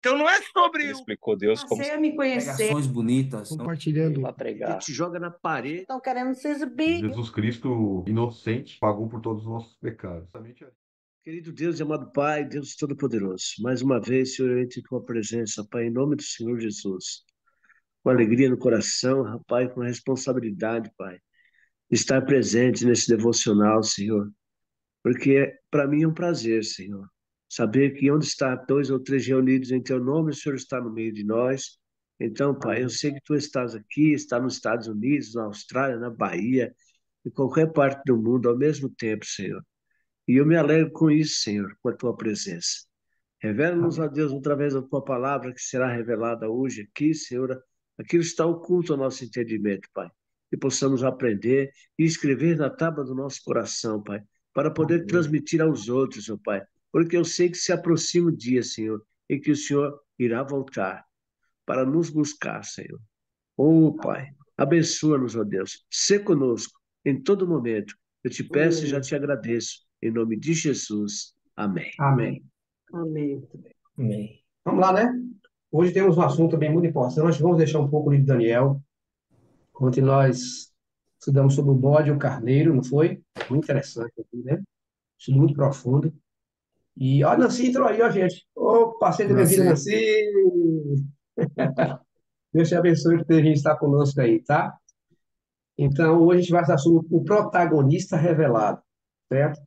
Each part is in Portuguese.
Então não é sobre Ele o explicou Deus como Passei a me conhecer. Pregações bonitas. Compartilhando. para que pregar. te joga na parede. Estão querendo se exibir. Jesus Cristo, inocente, pagou por todos os nossos pecados. Querido Deus e amado Pai, Deus Todo-Poderoso, mais uma vez, Senhor, eu entro em tua presença, Pai, em nome do Senhor Jesus. Com alegria no coração, rapaz, com responsabilidade, Pai, de estar presente nesse devocional, Senhor. Porque para mim é um prazer, Senhor, saber que onde está dois ou três reunidos em teu nome, o Senhor está no meio de nós. Então, Pai, eu sei que tu estás aqui, está nos Estados Unidos, na Austrália, na Bahia, em qualquer parte do mundo ao mesmo tempo, Senhor. E eu me alegro com isso, Senhor, com a tua presença. Revela-nos, ó Deus, através da tua palavra que será revelada hoje aqui, Senhor, aquilo está oculto ao nosso entendimento, Pai. Que possamos aprender e escrever na tábua do nosso coração, Pai, para poder transmitir aos outros, ó Pai. Porque eu sei que se aproxima o dia, Senhor, em que o Senhor irá voltar para nos buscar, Senhor. Oh, Pai, abençoa-nos, ó Deus. Sê conosco em todo momento. Eu te peço e já te agradeço. Em nome de Jesus. Amém. Amém. Amém. Amém. Vamos lá, né? Hoje temos um assunto também muito importante. Nós vamos deixar um pouco o livro de Daniel. Ontem nós estudamos sobre o bode e o carneiro, não foi? Muito interessante aqui, né? Estudo muito profundo. E olha, Nancy entrou aí, ó, gente. Ô, parceiro da minha vida, Nancy! Deus te abençoe por ter gente estar conosco aí, tá? Então, hoje a gente vai estar sobre o protagonista revelado, certo?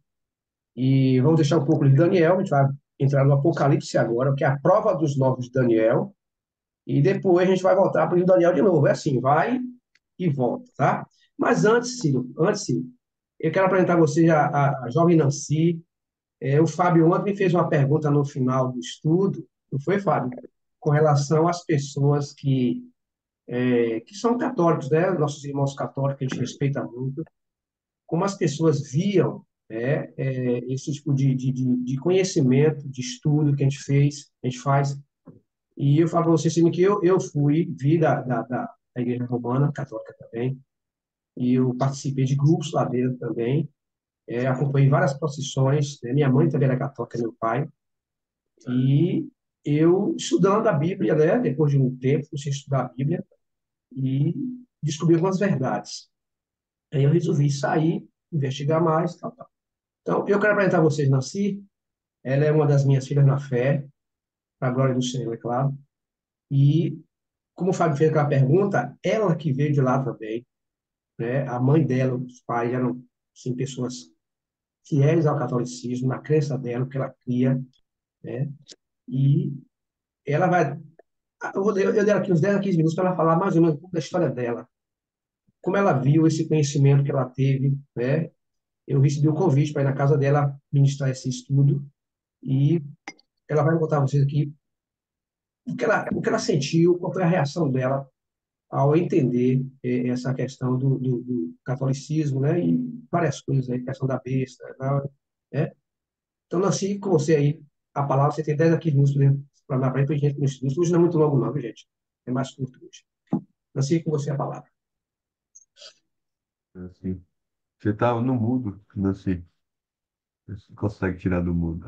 E vamos deixar um pouco de Daniel, a gente vai entrar no Apocalipse agora, que é a prova dos novos de Daniel, e depois a gente vai voltar para o Daniel de novo. É assim, vai e volta, tá? Mas Ciro, eu quero apresentar a você a jovem Nancy. O Fábio ontem me fez uma pergunta no final do estudo, não foi, Fábio? Com relação às pessoas que são católicos, né? Nossos irmãos católicos, que a gente respeita muito, como as pessoas viam, né, esse tipo de conhecimento, de estudo que a gente faz. E eu falo para você, assim, que eu vi da Igreja Romana, católica também, e eu participei de grupos lá dentro também, acompanhei várias procissões, né? Minha mãe também era católica, meu pai, e eu, estudando a Bíblia, né, depois de um tempo, comecei a estudar a Bíblia e descobri algumas verdades. Aí eu resolvi sair, investigar mais, tal, tal. Então, eu quero apresentar a vocês Nancy. Ela é uma das minhas filhas na fé, para a glória do Senhor, é claro. E, como o Fábio fez aquela pergunta, ela que veio de lá também, né? A mãe dela, os pais eram, assim, pessoas fiéis ao catolicismo, na crença dela, que ela cria, né? E ela vai... eu dei aqui uns 10 a 15 minutos para ela falar mais ou menos um pouco da história dela, como ela viu esse conhecimento que ela teve, né? Eu recebi o convite para ir na casa dela ministrar esse estudo e ela vai contar a vocês aqui o que ela sentiu, qual foi a reação dela ao entender essa questão do catolicismo, né? E várias coisas aí, questão da besta, né? Então, Nancy, com você aí, a palavra, você tem 10 a 15 minutos para dar para a gente no estudo. Hoje não é muito longo, não, viu, gente? É mais curto hoje. Nancy, com você a palavra. Assim. Você estava no mudo, Nancy. Você consegue tirar do mudo.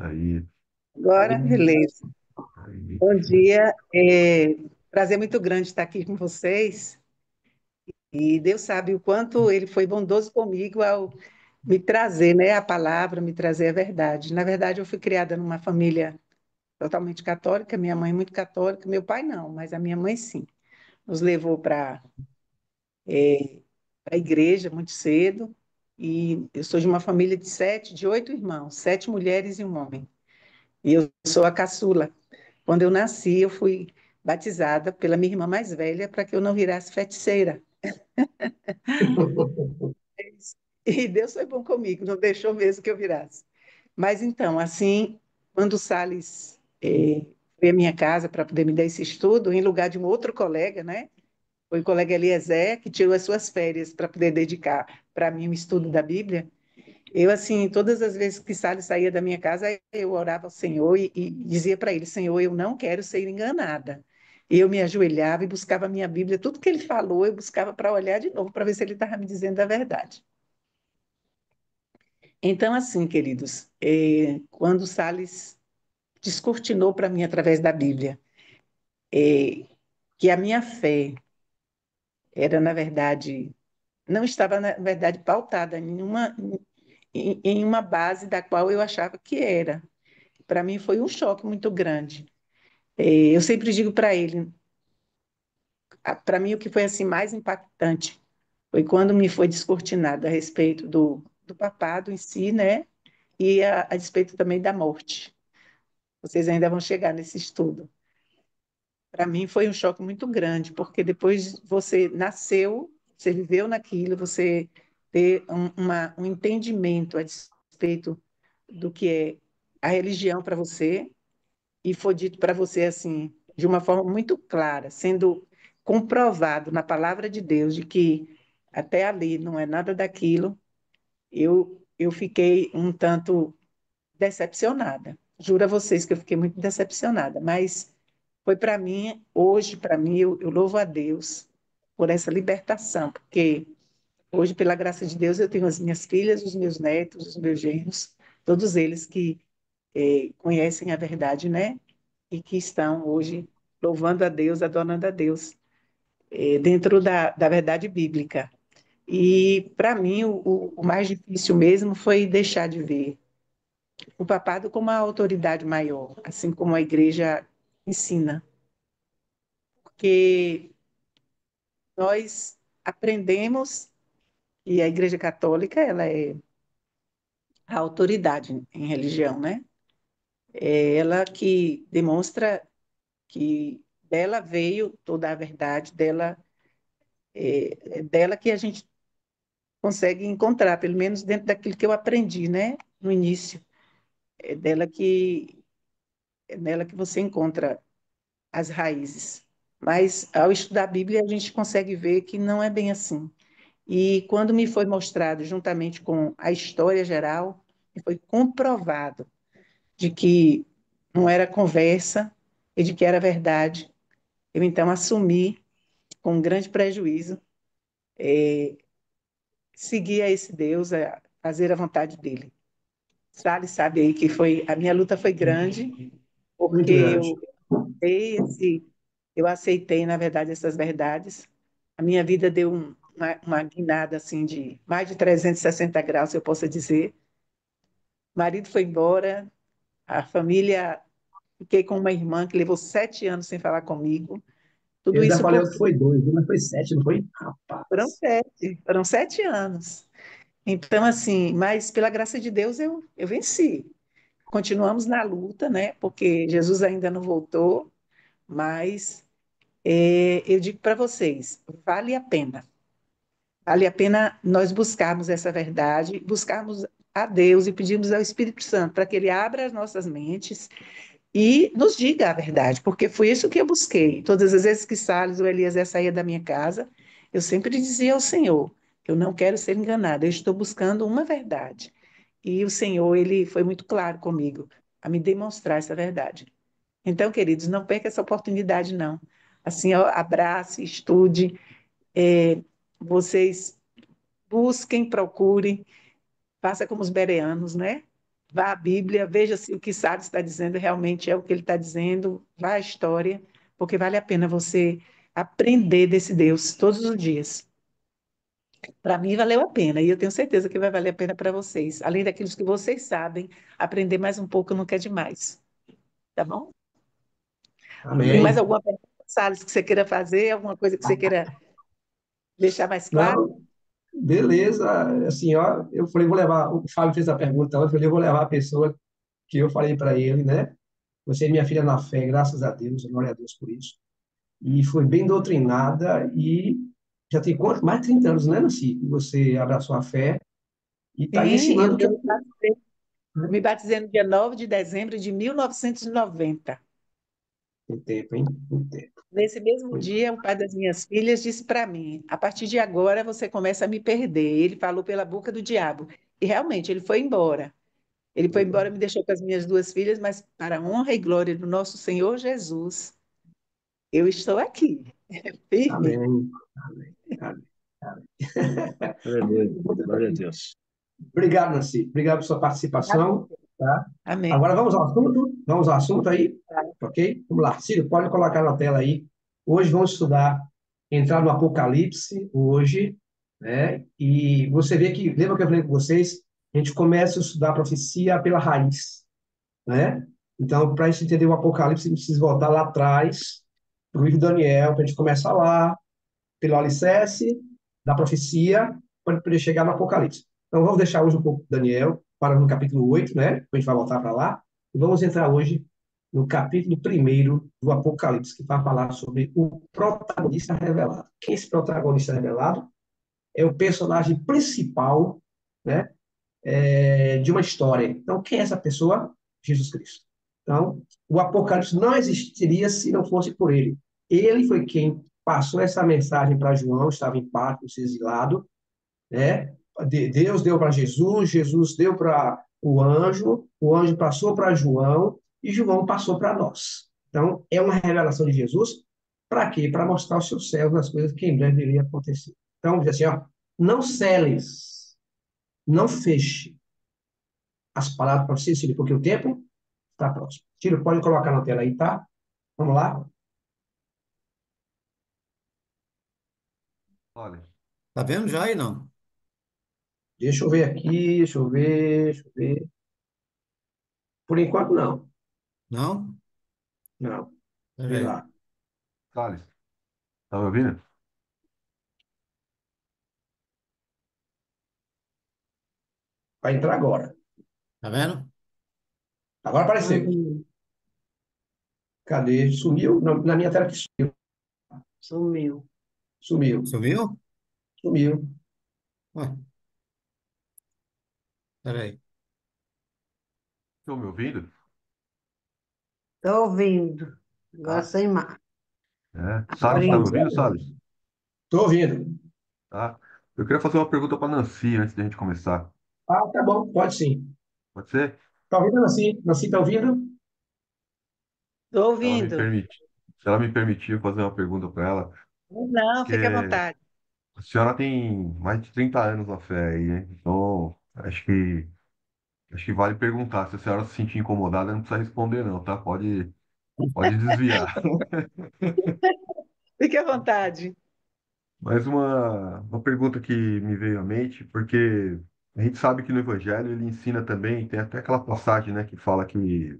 Agora, beleza. Aí. Bom dia. Prazer muito grande estar aqui com vocês. E Deus sabe o quanto Ele foi bondoso comigo ao me trazer, né, a palavra, me trazer a verdade. Na verdade, eu fui criada numa família totalmente católica, minha mãe muito católica, meu pai não, mas a minha mãe sim. Nos levou para a igreja muito cedo. E eu sou de uma família de 8 irmãos, 7 mulheres e um homem. E eu sou a caçula. Quando eu nasci, eu fui batizada pela minha irmã mais velha para que eu não virasse feiticeira. E Deus foi bom comigo, não deixou mesmo que eu virasse. Mas então, assim, quando o Salles foi à minha casa para poder me dar esse estudo, em lugar de um outro colega, né? Foi o colega Eliezer que tirou as suas férias para poder dedicar para mim o estudo da Bíblia. Eu, assim, todas as vezes que Salles saía da minha casa, eu orava ao Senhor e dizia para ele, Senhor, eu não quero ser enganada. E eu me ajoelhava e buscava a minha Bíblia, tudo que ele falou, eu buscava para olhar de novo, para ver se ele estava me dizendo a verdade. Então, assim, queridos, quando Salles descortinou para mim através da Bíblia, é, que a minha fé era, na verdade, não estava, na verdade, pautada em uma base da qual eu achava que era. Para mim foi um choque muito grande. Eu sempre digo para ele, para mim o que foi assim mais impactante foi quando me foi descortinado a respeito do papado em si, né? E a despeito também da morte. Vocês ainda vão chegar nesse estudo. Para mim foi um choque muito grande, porque depois você nasceu, você viveu naquilo, você ter um entendimento a respeito do que é a religião para você, e foi dito para você assim, de uma forma muito clara, sendo comprovado na palavra de Deus de que até ali não é nada daquilo, eu fiquei um tanto decepcionada. Juro a vocês que eu fiquei muito decepcionada, mas foi para mim, hoje, para mim, eu louvo a Deus por essa libertação, porque hoje, pela graça de Deus, eu tenho as minhas filhas, os meus netos, os meus genros, todos eles que conhecem a verdade, né? E que estão hoje louvando a Deus, adorando a Deus, dentro da verdade bíblica. E, para mim, o mais difícil mesmo foi deixar de ver o papado como a autoridade maior, assim como a igreja ensina, porque nós aprendemos e a Igreja Católica ela é a autoridade em religião, né? É ela que demonstra que dela veio toda a verdade, é dela que a gente consegue encontrar, pelo menos dentro daquilo que eu aprendi, né? No início, é nela que você encontra as raízes. Mas ao estudar a Bíblia a gente consegue ver que não é bem assim. E quando me foi mostrado, juntamente com a história geral, foi comprovado de que não era conversa e de que era verdade. Eu então assumi, com um grande prejuízo, seguir a esse Deus, a fazer a vontade dele. Sabe aí que foi a minha luta foi grande, porque Muito grande. eu aceitei, na verdade, essas verdades. A minha vida deu uma guinada assim de mais de 360 graus, eu posso dizer. O marido foi embora, a família, fiquei com uma irmã que levou 7 anos sem falar comigo. Eu Tudo ainda isso falei por que foi dois, mas foi sete, não foi? Rapaz. foram 7 anos. Então, assim, mas pela graça de Deus eu venci. Continuamos na luta, né? Porque Jesus ainda não voltou, mas eu digo para vocês, vale a pena. Vale a pena nós buscarmos essa verdade, buscarmos a Deus e pedirmos ao Espírito Santo para que Ele abra as nossas mentes e nos diga a verdade, porque foi isso que eu busquei. Todas as vezes que Salles ou Eliezer saía da minha casa, eu sempre dizia ao Senhor, eu não quero ser enganada, eu estou buscando uma verdade. E o Senhor, ele foi muito claro comigo a me demonstrar essa verdade. Então, queridos, não perca essa oportunidade, não. Assim, ó, abrace, estude, vocês busquem, procurem, faça como os bereanos, né? Vá à Bíblia, veja se o que Sara está dizendo realmente é o que ele está dizendo, vá à história, porque vale a pena você aprender desse Deus todos os dias. Para mim, valeu a pena, e eu tenho certeza que vai valer a pena para vocês. Além daquilo que vocês sabem, aprender mais um pouco nunca é demais. Tá bom? Tem mais Amém. alguma pergunta, Salles, que você queira fazer? Alguma coisa que você queira deixar mais claro? Não, beleza. Assim, ó, eu falei, vou levar. O Fábio fez a pergunta, eu falei, eu vou levar a pessoa que eu falei para ele, né? Você é minha filha na fé, graças a Deus, glória a Deus por isso. E foi bem doutrinada e já tem quanto? Mais de 30 anos, né, Nancy? Que você abraçou a fé e está aí Sim, ensinando o que é. eu Né? me batizei no dia 9 de dezembro de 1990. Tem tempo, hein? Tem tempo. Nesse mesmo Muito. dia, o pai das minhas filhas disse para mim: a partir de agora você começa a me perder. Ele falou pela boca do diabo. E realmente, ele foi embora. Ele foi embora, me deixou com as minas duas filhas, mas para a honra e glória do nosso Senhor Jesus, eu estou aqui, firme. Amém. Amém. Amém. Amém. Aleluia. Glória a Deus. Obrigado, Nancy. Obrigado por sua participação. tá? Amém. Agora vamos ao assunto? Vamos ao assunto aí? Ok? Vamos lá. Ciro, pode colocar na tela aí. Hoje vamos estudar, entrar no Apocalipse, hoje, né? E você vê que, lembra que eu falei com vocês? A gente começa a estudar a profecia pela raiz, né? Então, para a gente entender o Apocalipse, a gente precisa voltar lá atrás, para o livro de Daniel, para a gente começar lá, pelo alicerce da profecia, para poder chegar no Apocalipse. Então, vamos deixar hoje um pouco de Daniel, para no capítulo 8, né? A gente vai voltar para lá. E vamos entrar hoje no capítulo 1 do Apocalipse, que vai falar sobre o protagonista revelado. Quem é esse protagonista revelado? É o personagem principal, né? De uma história. Então, quem é essa pessoa? Jesus Cristo. Então, o Apocalipse não existiria se não fosse por ele. Ele foi quem passou essa mensagem para João, estava em Patmos, exilado, né? Deus deu para Jesus, Jesus deu para o anjo passou para João e João passou para nós. Então, é uma revelação de Jesus. Para quê? Para mostrar aos seus servos as coisas que em breve iriam acontecer. Então, diz assim, ó, não celes, não feche as palavras para você, Ciro, porque o tempo está próximo. Ciro, pode colocar na tela aí, tá? Vamos lá? Olha, Tá vendo já aí, não? Deixa eu ver aqui, deixa eu ver. Por enquanto, não. Não? Não. Vê Peraí. lá. Thales, tá me ouvindo? Vai entrar agora. Tá vendo? Agora apareceu. Uhum. Cadê? Sumiu? Na minha tela que sumiu. Sumiu. Sumiu. Sumiu? Sumiu. Ué, peraí. Estão me ouvindo? Tô ouvindo. Agora Ah, sem mais. Por Salles, tá me ouvindo, enquanto. Salles? Estou ouvindo. Tá. Eu queria fazer uma pergunta para Nancy antes da gente começar. Ah, tá bom. Pode sim. Pode ser? Tá ouvindo, Nancy? Nancy, tá ouvindo? Estou Se ela me ouvindo. permitir, se ela me permitir eu fazer uma pergunta para ela, Não, fique à porque vontade. a senhora tem mais de 30 anos na fé aí, né? Então, acho que vale perguntar. Se a senhora se sentir incomodada, não precisa responder não, tá? Pode desviar. Fique à vontade. Mas uma pergunta que me veio à mente, porque a gente sabe que no Evangelho ele ensina também, tem até aquela passagem, né, que fala que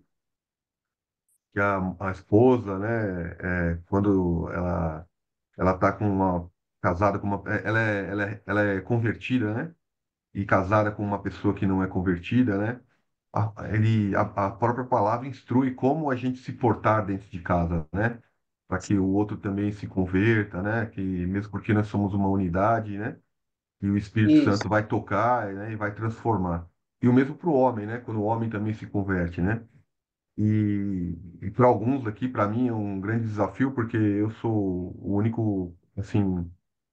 a esposa, né, quando ela está com uma casada com uma, ela é convertida, né, e casada com uma pessoa que não é convertida, né, a própria palavra instrui como a gente se portar dentro de casa, né, para que o outro também se converta, né, que mesmo porque nós somos uma unidade, né, e o Espírito Isso. Santo vai tocar, né, e vai transformar. E o mesmo para o homem, né, quando o homem também se converte, né. E para alguns aqui, para mim, é um grande desafio, porque eu sou o único, assim,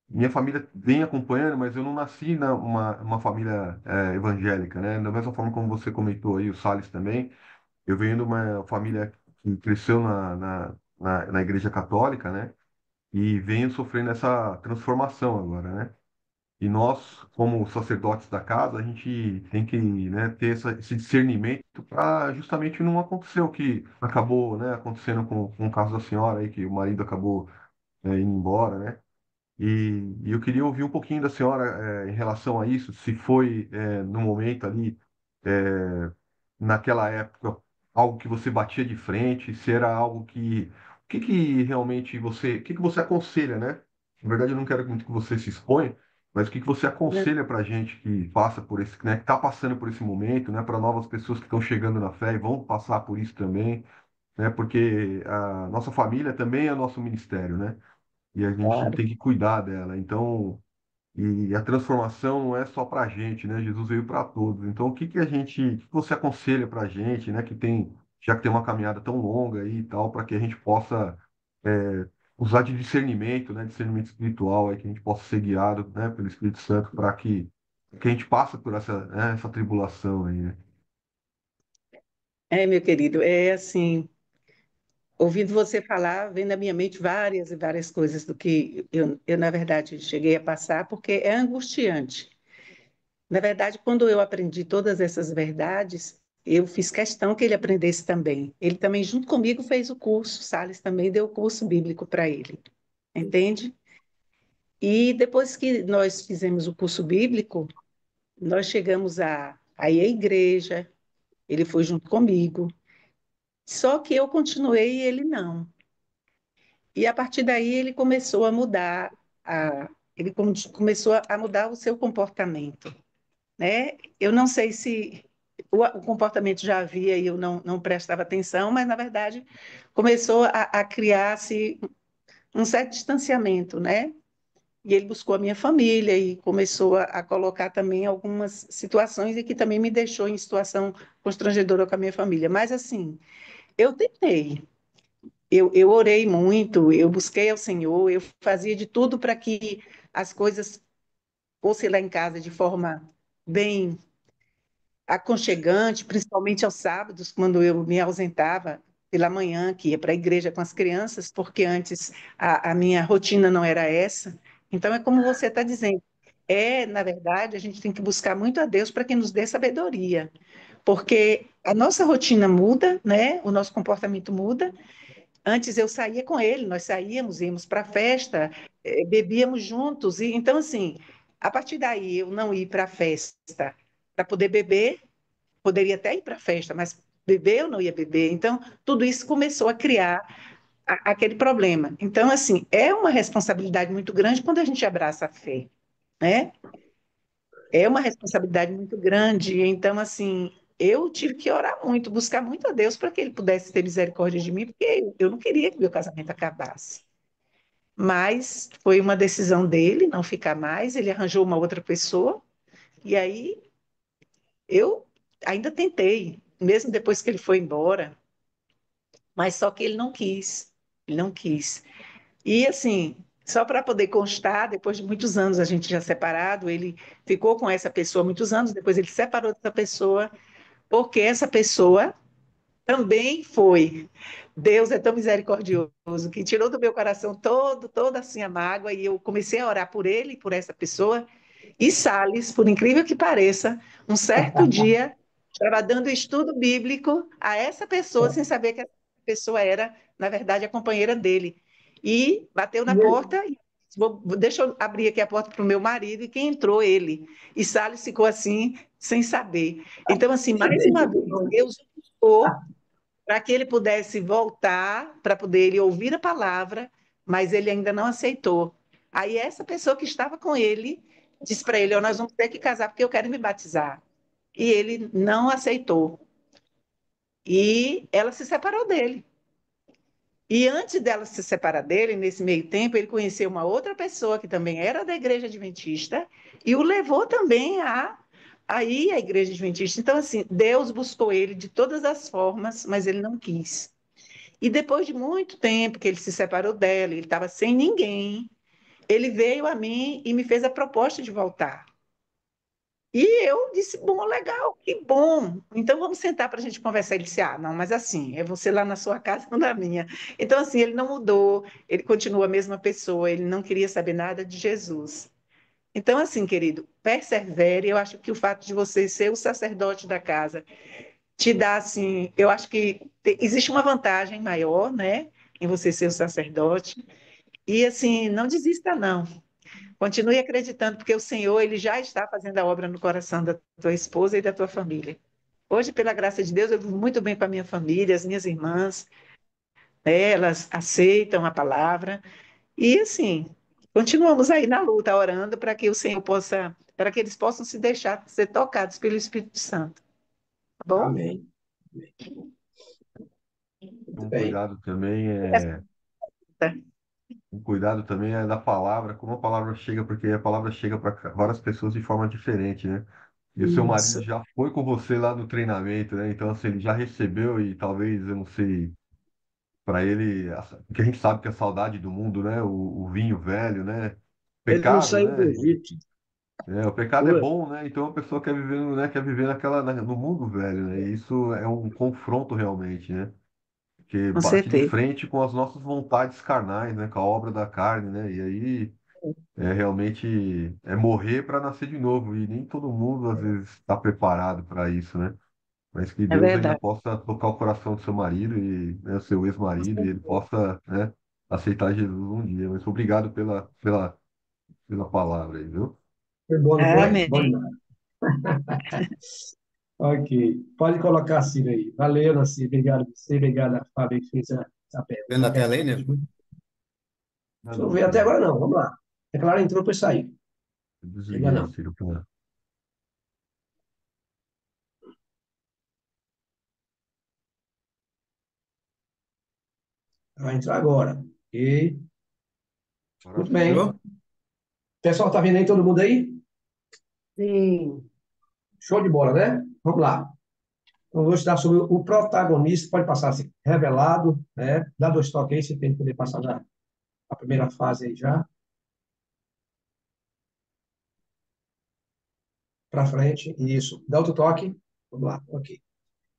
minha família vem acompanhando, mas eu não nasci uma família evangélica, né? Da mesma forma como você comentou aí, o Salles também, eu venho de uma família que cresceu na Igreja Católica, né? E venho sofrendo essa transformação agora, né? E nós, como sacerdotes da casa, a gente tem que, né, ter esse discernimento para justamente não acontecer o que acabou, né, acontecendo com o caso da senhora aí, que o marido acabou, indo embora, né? E eu queria ouvir um pouquinho da senhora, em relação a isso, se foi, no momento ali, é, naquela época, algo que você batia de frente, se era algo que. O que que realmente você. O que que você aconselha, né? Na verdade, eu não quero muito que você se exponha, mas o que que você aconselha para a gente que passa por esse, né, que está passando por esse momento, né, para novas pessoas que estão chegando na fé e vão passar por isso também, né? Porque a nossa família também é nosso ministério, né? E a gente Claro. tem que cuidar dela. Então, e a transformação não é só para a gente, né? Jesus veio para todos. Então, o que que você aconselha para a gente, né? Já que tem uma caminhada tão longa aí e tal, para que a gente possa usar de discernimento, né? Discernimento espiritual, aí, que a gente possa ser guiado, né? Pelo Espírito Santo, para que a gente passe por essa tribulação aí, né? É, meu querido, é assim, ouvindo você falar, vem na minha mente várias e várias coisas do que eu, na verdade, cheguei a passar, porque é angustiante. Na verdade, quando eu aprendi todas essas verdades, eu fiz questão que ele aprendesse também. Ele também, junto comigo, fez o curso. Salles também deu o curso bíblico para ele, entende? E depois que nós fizemos o curso bíblico, nós chegamos a ir à igreja, ele foi junto comigo. Só que eu continuei e ele não. E a partir daí ele começou a mudar, começou a mudar o seu comportamento, né? Eu não sei se o comportamento já havia e eu não prestava atenção, mas na verdade começou a criar-se um certo distanciamento, né? E ele buscou a minha família e começou a colocar também algumas situações e que também me deixou em situação constrangedora com a minha família. Mas assim, eu tentei. Eu orei muito, eu busquei ao Senhor, eu fazia de tudo para que as coisas fossem lá em casa de forma bem aconchegante, principalmente aos sábados, quando eu me ausentava pela manhã, que ia para a igreja com as crianças, porque antes a minha rotina não era essa. Então, é como você está dizendo, na verdade, a gente tem que buscar muito a Deus para que nos dê sabedoria, porque a nossa rotina muda, né? O nosso comportamento muda. Antes eu saía com ele, nós saíamos, íamos para a festa, bebíamos juntos, e então, assim, a partir daí eu não ir para a festa para poder beber, poderia até ir para a festa, mas beber eu não ia beber. Então, tudo isso começou a criar aquele problema. Então, assim, é uma responsabilidade muito grande quando a gente abraça a fé, né? É uma responsabilidade muito grande. Então, assim, eu tive que orar muito, buscar muito a Deus para que Ele pudesse ter misericórdia de mim, porque eu não queria que meu casamento acabasse. Mas foi uma decisão dele não ficar mais, ele arranjou uma outra pessoa, e aí eu ainda tentei, mesmo depois que ele foi embora, mas só que ele não quis. Ele não quis. E assim, só para poder constar, depois de muitos anos a gente já separado, ele ficou com essa pessoa muitos anos, depois ele separou dessa pessoa, porque essa pessoa também foi. Deus é tão misericordioso que tirou do meu coração toda assim a mágoa, e eu comecei a orar por ele e por essa pessoa. E Salles, por incrível que pareça, um certo dia estava dando estudo bíblico a essa pessoa, sem saber que essa pessoa era, na verdade, a companheira dele. E bateu na porta e disse, deixa eu abrir aqui a porta para o meu marido, e quem entrou? Ele. E Salles ficou assim, sem saber. Então, assim, mais uma vez, Deus o buscou para que ele pudesse voltar, para poder ele ouvir a palavra, mas ele ainda não aceitou. Aí essa pessoa que estava com ele disse para ele: "Ó, nós vamos ter que casar porque eu quero me batizar." E ele não aceitou. E ela se separou dele. E antes dela se separar dele, nesse meio tempo, ele conheceu uma outra pessoa que também era da igreja adventista e o levou também a ir à igreja adventista. Então, assim, Deus buscou ele de todas as formas, mas ele não quis. E depois de muito tempo que ele se separou dela, ele estava sem ninguém, ele veio a mim e me fez a proposta de voltar. E eu disse, bom, legal, que bom. Então vamos sentar para a gente conversar. Ele disse, não, mas assim, é você lá na sua casa, não na minha. Então, assim, ele não mudou, ele continua a mesma pessoa, ele não queria saber nada de Jesus. Então, assim, querido, persevere. Eu acho que o fato de você ser o sacerdote da casa te dá, assim, eu acho que existe uma vantagem maior, né, em você ser o sacerdote. E, assim, não desista, não. Continue acreditando, porque o Senhor, ele já está fazendo a obra no coração da tua esposa e da tua família. Hoje, pela graça de Deus, eu vivo muito bem com a minha família, as minhas irmãs, né, elas aceitam a palavra. E, assim, continuamos aí na luta, orando para que o Senhor possa, para que eles possam se deixar ser tocados pelo Espírito Santo. Tá bom? Amém. Muito Um bem. cuidado também um cuidado também é da palavra, como a palavra chega, porque a palavra chega para várias pessoas de forma diferente, né? E o seu marido Isso, já foi com você lá no treinamento, né? Então, assim, ele já recebeu e talvez, eu não sei, para ele, porque a gente sabe que a saudade do mundo, né? O vinho velho, né? Ele não Pecado, saiu do né? Egito. O pecado é Ué, bom, né? Então a pessoa quer viver, né? Quer viver no mundo velho, né? E isso é um confronto realmente, né? Que com bate de certeza. frente com as nossas vontades carnais, né? Com a obra da carne, né? E aí realmente morrer para nascer de novo. E nem todo mundo às vezes está preparado para isso, né? mas que É Deus ainda verdade. possa tocar o coração do seu marido e, né, seu ex-marido, e ele possa, né, aceitar Jesus um dia. Mas obrigado pela palavra aí, viu? Foi bom, não foi? Amém. Bom demais. Ok. Pode colocar a Cira aí. Valeu, Nancy. Obrigado a você. Obrigado a Fábio que fez essa Vendo a tela aí, resposta. Nilson? Ah, Deixa eu não, ver até Ciro. agora não. Vamos lá. A Clara entrou para sair. Eu Ainda desliguei o não. Ciro pra... Vai entrar agora. Ok. Agora Muito sim. bem. Entrou? Pessoal, tá vendo aí todo mundo aí? Sim. Show de bola, né? Vamos lá. Então, vou estudar sobre o protagonista. Pode passar assim, revelado, né? Dá dois toques aí, você tem que poder passar já a primeira fase aí já. Para frente. Isso. Dá outro toque. Vamos lá. Ok.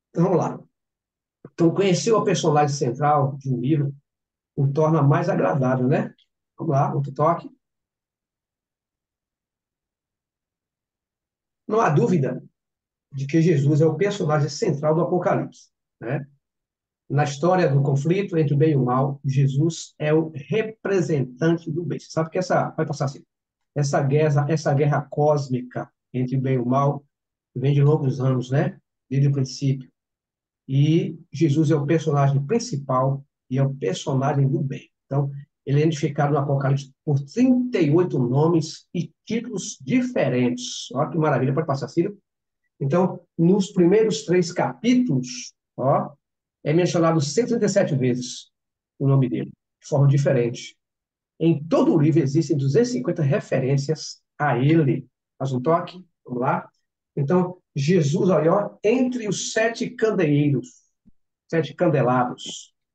Então, vamos lá. Então, conhecer o personagem central de um livro o torna mais agradável, né? Vamos lá, outro toque. Não há dúvida de que Jesus é o personagem central do Apocalipse, né? Na história do conflito entre o bem e o mal, Jesus é o representante do bem. Você sabe que vai passar assim, essa guerra cósmica entre o bem e o mal vem de longos anos, né? Desde o princípio. E Jesus é o personagem principal e é o personagem do bem. Então, ele é identificado no Apocalipse por 38 nomes e títulos diferentes. Olha que maravilha, pode passar, Ciro? Então, nos primeiros três capítulos, ó, é mencionado 137 vezes o nome dele, de forma diferente. Em todo o livro existem 250 referências a ele. Faz um toque, vamos lá. Então, Jesus, olha, ó, entre os sete candelabros.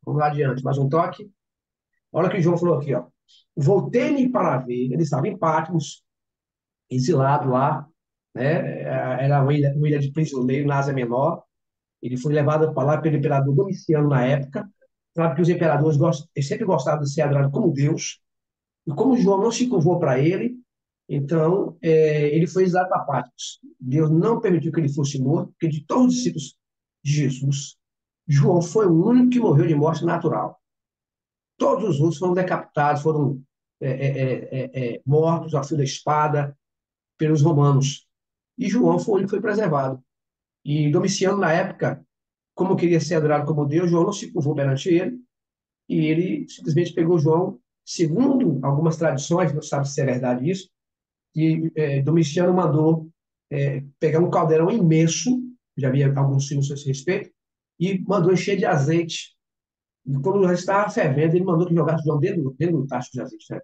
Vamos lá adiante, mais um toque. Olha o que João falou aqui, ó. Voltei-me para ver, ele estava em Patmos, exilado lá, né? Era uma ilha de prisioneiro na Ásia Menor. Ele foi levado para lá pelo imperador Domiciano na época. Sabe que os imperadores eles sempre gostavam de ser adorados como Deus. E como João não se curvou para ele, então ele foi exilado para Patmos. Deus não permitiu que ele fosse morto, porque de todos os discípulos de Jesus, João foi o único que morreu de morte natural. Todos os outros foram decapitados, foram mortos a fio da espada pelos romanos. E João foi o único que foi preservado. E Domiciano, na época, como queria ser adorado como Deus, João não se curvou perante ele, e ele simplesmente pegou João, segundo algumas tradições, não sabe se é verdade isso, que Domiciano mandou pegar um caldeirão imenso, já havia alguns filmes a esse respeito, e mandou encher de azeite. E quando já estava fervendo, ele mandou que jogasse João dentro do tacho de azeite. Né?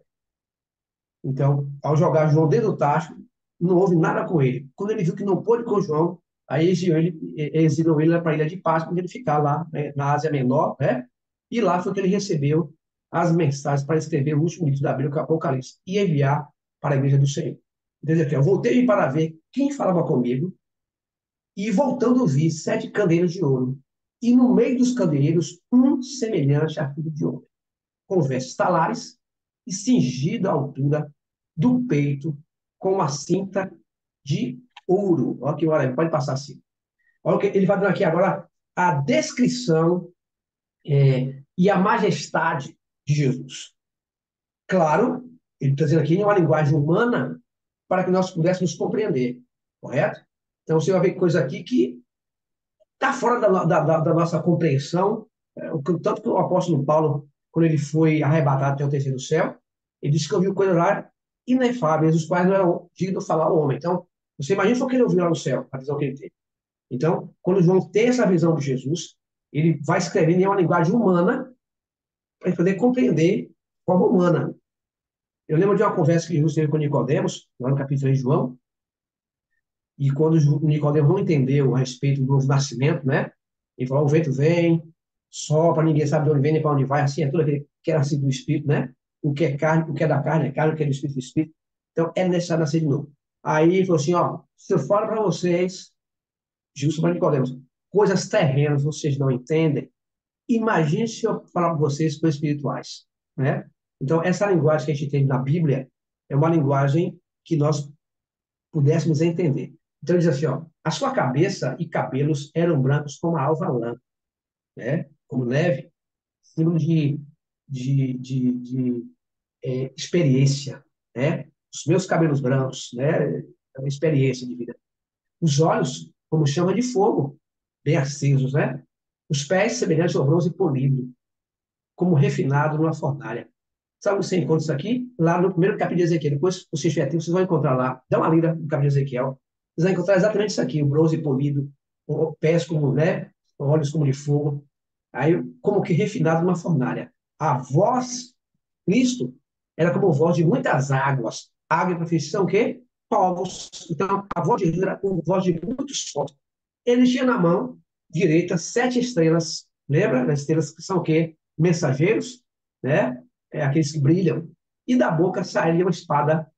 Então, ao jogar João dentro do tacho, não houve nada com ele. Quando ele viu que não pôde com João, aí exilou ele para a ilha de Páscoa, para ele ficar lá, né, na Ásia Menor, né? E lá foi que ele recebeu as mensagens para escrever o último livro da Bíblia, que é o Apocalipse, e enviar para a igreja do Senhor. Desde aqui, eu voltei para ver quem falava comigo, e voltando vi 7 candeeiros de ouro, e no meio dos candeeiros, um semelhante a filho de homem, com vestes talares e cingido à altura do peito com uma cinta de ouro. Olha que maravilha, pode passar assim. Olha o que ele vai dando aqui agora a descrição e a majestade de Jesus. Claro, ele está dizendo aqui em uma linguagem humana para que nós pudéssemos compreender, correto? Então você vai ver coisa aqui que está fora da nossa compreensão, tanto que o apóstolo Paulo, quando ele foi arrebatado até o terceiro céu, ele disse que ouviu coisas lá inefáveis, os quais não eram dignos de falar ao homem. Então, você imagina o que ele ouviu lá no céu, a visão que ele teve. Então, quando João tem essa visão de Jesus, ele vai escrevendo em uma linguagem humana para poder compreender de forma humana. Eu lembro de uma conversa que Jesus teve com Nicodemos, lá no capítulo 3 de João, e quando o Nicodemo não entendeu a respeito do novo nascimento, né? Ele falou: o vento vem, sopra, ninguém sabe de onde vem nem para onde vai, assim é tudo aquele que era assim do Espírito, né? O que é carne, o que é da carne é carne, o que é do Espírito é do Espírito. Então é necessário nascer de novo. Aí ele falou assim: ó, se eu falo para vocês, justo para Nicodemos, coisas terrenas vocês não entendem, imagine se eu falar para vocês coisas espirituais, né? Então essa linguagem que a gente tem na Bíblia é uma linguagem que nós pudéssemos entender. Então, ele diz assim, ó, A sua cabeça e cabelos eram brancos como a alva lã, né? Como neve, símbolo de experiência, né? Os meus cabelos brancos, né? É uma experiência de vida. Os olhos, como chama de fogo, bem acesos, né? Os pés semelhantes ao bronze polido, como refinado numa fornalha. Sabe onde você encontra isso aqui? Lá no primeiro capítulo de Ezequiel. Depois, vocês tiverem tempo, vocês vão encontrar lá. Dá uma lida no capítulo de Ezequiel. Vocês vão encontrar exatamente isso aqui: o bronze polido, pés como, né? Olhos como de fogo. Aí, como que refinado numa fornalha. A voz, Cristo, era como voz de muitas águas. Água e profissão, o quê? Povos. Então, a voz de Jesus era com voz de muitos povos. Ele tinha na mão direita 7 estrelas. Lembra das estrelas que são o quê? Mensageiros, né? Aqueles que brilham. E da boca sairia uma espada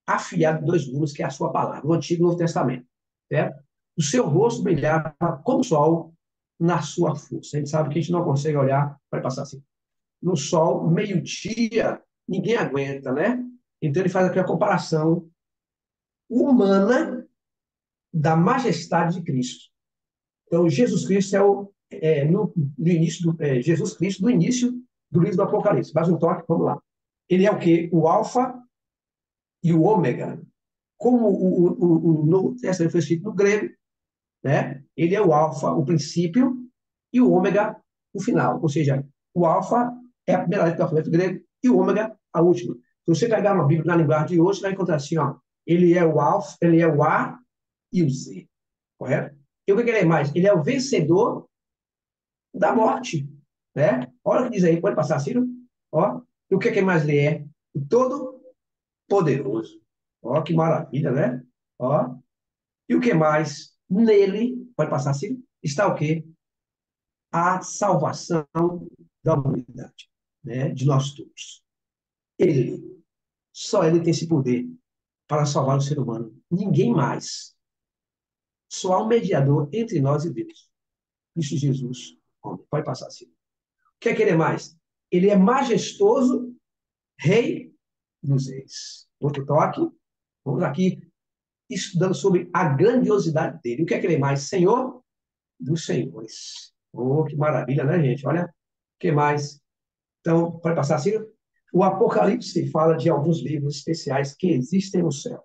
afiada de 2 gumes, que é a sua palavra, o Antigo e o Novo Testamento. Certo? O seu rosto brilhava como o sol na sua força. A gente sabe que a gente não consegue olhar, vai passar assim. No sol, meio-dia, ninguém aguenta, né? Então ele faz aqui a comparação humana da majestade de Cristo. Então, Jesus Cristo no início Jesus Cristo no início do livro do Apocalipse. Mais um toque, vamos lá. Ele é o quê? O alfa e o ômega. Como o Novo Testamento foi escrito no grego, né? Ele é o alfa, o princípio, e o ômega, o final. Ou seja, o alfa é a primeira letra do alfabeto grego e o ômega, a última. Se você pegar uma Bíblia na linguagem de hoje, você vai encontrar assim, ó, ele é o alfa, ele é o A e o Z. Correto? E o que ele é mais? Ele é o vencedor da morte, né? Olha o que diz aí, pode passar, Ciro? Ó, e o que mais ele é? O Todo-Poderoso. Ó, que maravilha, né? Ó, e o que mais? Nele, pode passar, Ciro? Está o quê? A salvação da humanidade, né? De nós todos. Ele, só ele tem esse poder para salvar o ser humano. Ninguém mais. Só há um mediador entre nós e Deus. Cristo Jesus. Pode passar, Ciro. O que é que ele é mais? Ele é majestoso, rei dos reis. Outro toque. Vamos aqui estudando sobre a grandiosidade dele. O que é que ele é mais? Senhor dos senhores. Oh, que maravilha, né, gente? Olha, o que mais? Então, pode passar, Ciro? O Apocalipse fala de alguns livros especiais que existem no céu.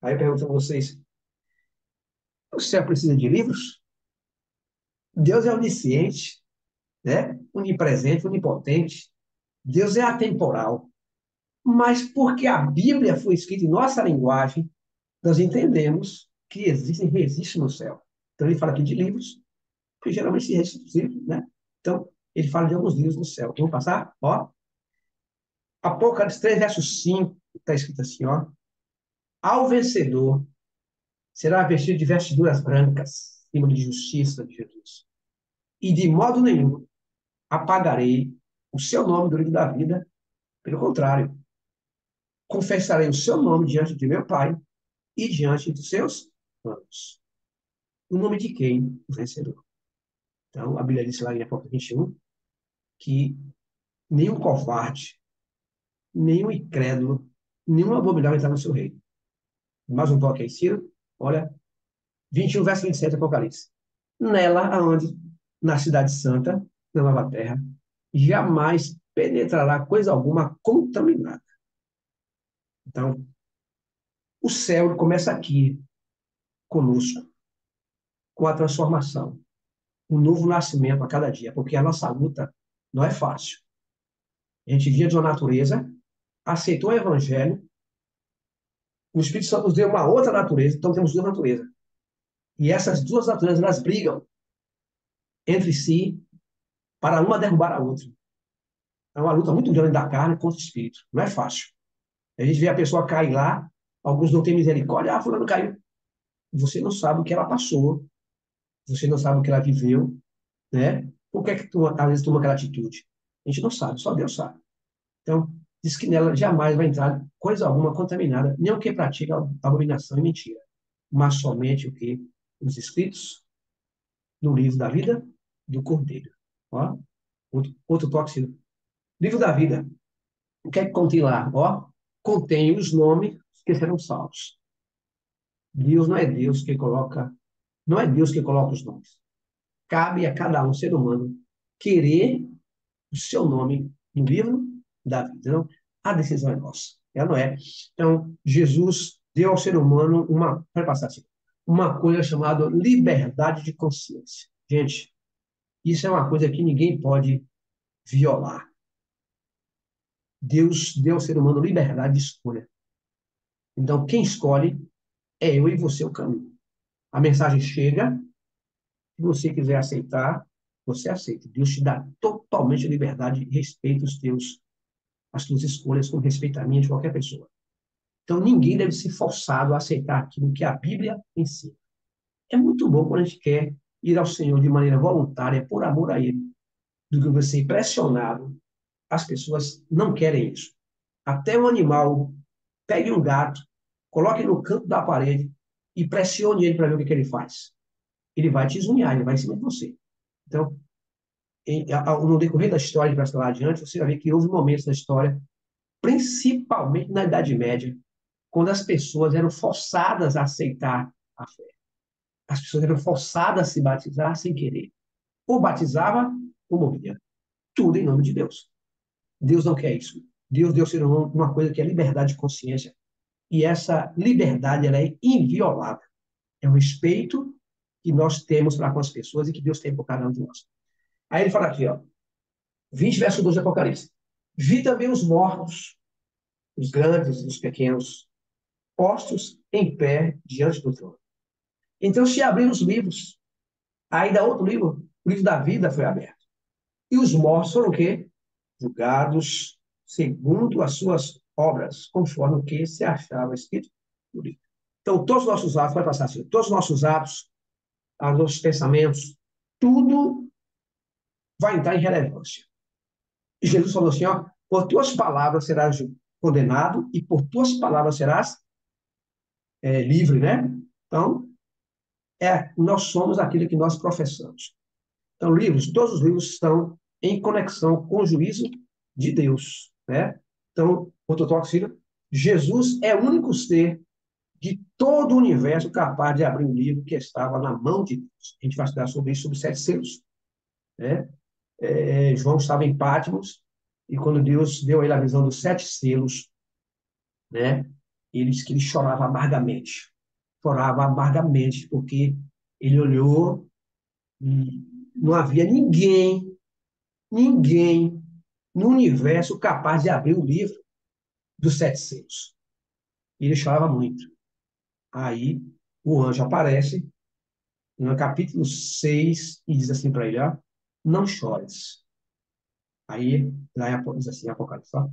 Aí eu pergunto a vocês, o céu precisa de livros? Deus é onisciente, né? Onipresente, onipotente. Deus é atemporal. Mas porque a Bíblia foi escrita em nossa linguagem, nós entendemos que existem registros no céu. Então, ele fala aqui de livros, porque geralmente se registram os livros, né? Então, ele fala de alguns livros no céu. Vamos passar? Ó. Apocalipse 3, verso 5, está escrito assim, ó. Ao vencedor será vestido de vestiduras brancas, símbolo de justiça de Jesus. E de modo nenhum apagarei o seu nome do livro da vida. Pelo contrário, confessarei o seu nome diante de meu Pai e diante dos seus anjos. O nome de quem? O vencedor. Então, a Bíblia diz lá em Apocalipse 21 que nenhum covarde, nenhum incrédulo, nenhum abominável entrar no seu reino. Mais um toque aí, Ciro. Olha, 21, verso 27, Apocalipse. Nela, aonde? Na cidade santa, na nova terra, jamais penetrará coisa alguma contaminada. Então, o céu começa aqui, conosco, com a transformação, um novo nascimento a cada dia, porque a nossa luta não é fácil. A gente vinha de uma natureza, aceitou o evangelho, o Espírito Santo nos deu uma outra natureza, então temos 2 naturezas. E essas 2 naturezas, elas brigam entre si para uma derrubar a outra. É uma luta muito grande da carne contra o espírito. Não é fácil. A gente vê a pessoa cair lá, alguns não têm misericórdia, fulano caiu. Você não sabe o que ela passou, você não sabe o que ela viveu, né? Por que que às vezes toma aquela atitude? A gente não sabe, só Deus sabe. Então, diz que nela jamais vai entrar coisa alguma contaminada, nem o que pratica abominação e mentira, mas somente o que? Os escritos no livro da vida do Cordeiro. Ó, outro toque, livro da vida. O que é que contém lá? Ó, contém os nomes que serão salvos. Deus não é Deus que coloca, não é Deus que coloca os nomes. Cabe a cada um ser humano querer o seu nome no livro da vida. Então, a decisão é nossa. Ela não é. Então, Jesus deu ao ser humano vai passar assim, uma coisa chamada liberdade de consciência. Gente, isso é uma coisa que ninguém pode violar. Deus deu ao ser humano liberdade de escolha. Então, quem escolhe é eu e você o caminho. A mensagem chega, se você quiser aceitar, você aceita. Deus te dá totalmente liberdade e respeita as tuas escolhas, como respeita a minha de qualquer pessoa. Então, ninguém deve ser forçado a aceitar aquilo que a Bíblia ensina. É muito bom quando a gente quer ir ao Senhor de maneira voluntária, por amor a Ele, do que você ir pressionado. As pessoas não querem isso. Até um animal, pegue um gato, coloque no canto da parede e pressione ele para ver o que ele faz. Ele vai te zunhar, ele vai em cima de você. Então, no decorrer da história, de passar lá adiante, você vai ver que houve momentos na história, principalmente na Idade Média, quando as pessoas eram forçadas a aceitar a fé. As pessoas eram forçadas a se batizar sem querer. Ou batizava, ou morria. Tudo em nome de Deus. Deus não quer isso. Deus deu ao ser humano uma coisa que é liberdade de consciência. E essa liberdade ela é inviolável. É um respeito que nós temos para com as pessoas e que Deus tem por cada um de nós. Aí ele fala aqui, ó, 20, verso 12 de Apocalipse. Vi também os mortos, os grandes e os pequenos, postos em pé diante do trono. Então se abriram os livros. Ainda outro livro, o livro da vida foi aberto. E os mortos foram o quê? Julgados segundo as suas obras, conforme o que se achava escrito no livro. Então, todos os nossos atos, vai passar assim, todos os nossos atos, os nossos pensamentos, tudo vai entrar em relevância. E Jesus falou assim, ó, por tuas palavras serás condenado e por tuas palavras serás livre, né? Então, nós somos aquilo que nós professamos. Então, todos os livros estão em conexão com o juízo de Deus, né? Então, ortodoxo, Jesus é o único ser de todo o universo capaz de abrir um livro que estava na mão de Deus. A gente vai estudar sobre isso, sobre 7 selos, né? João estava em Patmos e quando Deus deu a ele a visão dos 7 selos, né? Ele disse que ele chorava amargamente, porque ele olhou e não havia ninguém no universo capaz de abrir o livro dos 7 selos. E ele chorava muito. Aí o anjo aparece no capítulo 6 e diz assim para ele, ó, não chores. Aí lá diz assim, Apocalipse, ó,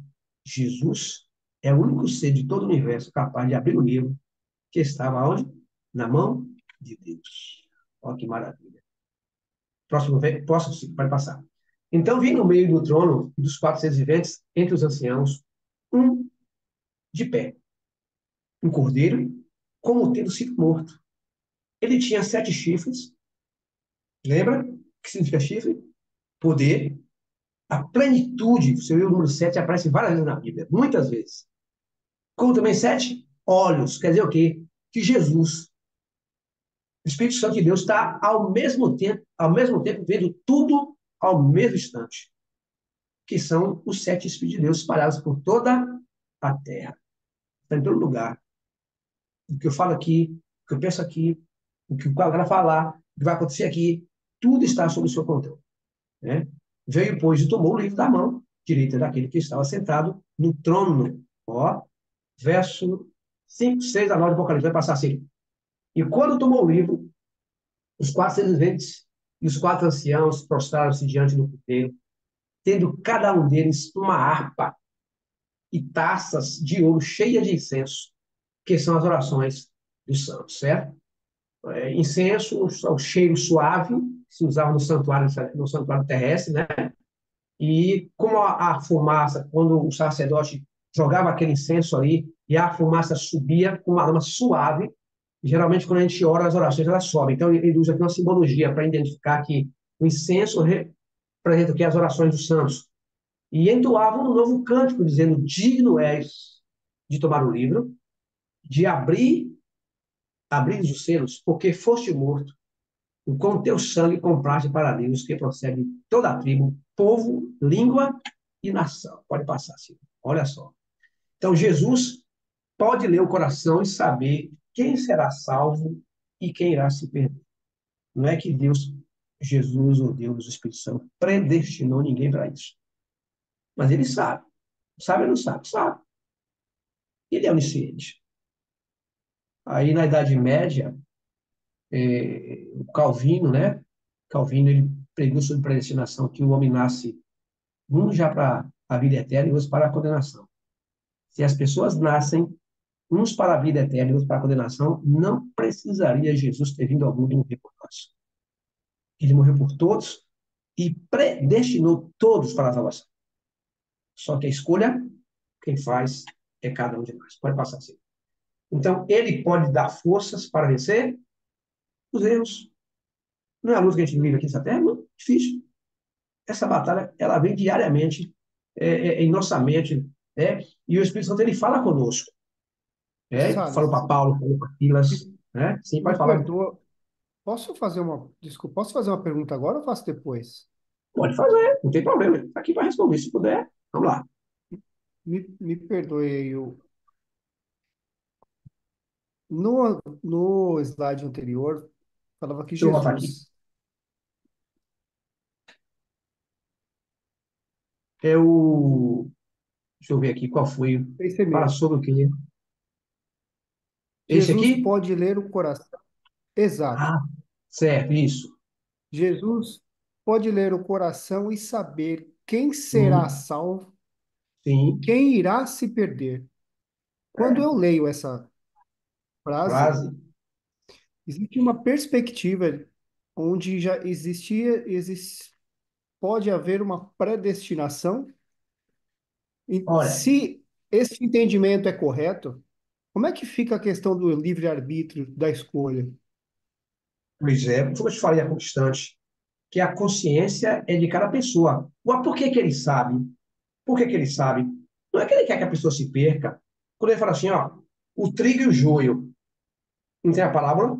Jesus é o único ser de todo o universo capaz de abrir o livro que estava onde? Na mão de Deus. Olha que maravilha. Próximo, pode passar. Então vi no meio do trono dos 4 seres viventes, entre os anciãos, um de pé, um cordeiro, como tendo sido morto. Ele tinha 7 chifres. Lembra? O que significa chifre? Poder. A plenitude, você vê o número 7, aparece várias vezes na Bíblia, muitas vezes. Como também 7 olhos, quer dizer o quê? Que Jesus, o Espírito Santo de Deus, está ao mesmo tempo vendo tudo ao mesmo instante, que são os 7 Espíritos de Deus espalhados por toda a terra. Está em todo lugar. O que eu falo aqui, o que eu penso aqui, o que o cara falar, o que vai acontecer aqui, tudo está sob o seu controle. Né? Veio, pois, e tomou o livro da mão direita daquele que estava sentado no trono. Ó, verso 5, 6 a 9 do Apocalipse, vai passar assim. E quando tomou o livro, os 4 seres viventes e os 4 anciãos prostraram-se diante do cordeiro, tendo cada um deles uma harpa e taças de ouro cheias de incenso, que são as orações dos santos, certo? Incenso, o cheiro suave, que se usava no santuário terrestre, né? E como a fumaça, quando o sacerdote jogava aquele incenso ali, e a fumaça subia com uma lama suave, geralmente quando a gente ora, as orações elas sobem. Então ele usa aqui uma simbologia para identificar que o incenso representa aqui as orações dos santos. E entoavam um novo cântico, dizendo, digno és de tomar o livro, de abrir abrindo os selos, porque foste morto, e com teu sangue compraste para Deus, que procede de toda a tribo, povo, língua e nação. Pode passar, Silvio. Olha só. Então, Jesus pode ler o coração e saber quem será salvo e quem irá se perder. Não é que Deus, Jesus ou Deus, o Espírito Santo, predestinou ninguém para isso. Mas ele sabe. Sabe ou não sabe? Sabe. Ele é onisciente. Aí, na Idade Média, o Calvino, né? Calvino, ele pregou sobre predestinação, que o homem nasce, um já para a vida eterna e outros para a condenação. Se as pessoas nascem, uns para a vida eterna e outros para a condenação, não precisaria Jesus ter vindo ao mundo e morrer por nós. Ele morreu por todos e predestinou todos para a salvação. Só que a escolha, quem faz é cada um de nós. Pode passar assim. Então, ele pode dar forças para vencer os erros. Não é a luta que a gente vive aqui nessa terra, é muito difícil. Essa batalha, ela vem diariamente em nossa mente, e o Espírito Santo, ele fala conosco. Falou Salles, para Paulo, falou para Silas, me, né? Sim, me pode falar. perdoa. Desculpa, posso fazer uma pergunta agora ou faço depois? Pode fazer, não tem problema. Está aqui para responder, se puder. Vamos lá. Me perdoe aí. No slide anterior, falava que Deixa eu botar aqui. Jesus. É o... Deixa eu ver aqui qual foi. Esse Fala mesmo. sobre o quê? Esse Jesus aqui? pode ler o coração. Exato. Ah, certo, isso. Jesus pode ler o coração e saber quem será Sim, salvo, sim. quem irá se perder. Quando É, eu leio essa frase, frase. existe uma perspectiva onde já pode haver uma predestinação. E Olha, se esse entendimento é correto, como é que fica a questão do livre-arbítrio, da escolha? pois é, como eu te falei há pouco instante, que a consciência é de cada pessoa. Mas por que que ele sabe? Por que que ele sabe? Não é que ele quer que a pessoa se perca. Quando ele fala assim, ó, o trigo e o joio, não tem a palavra?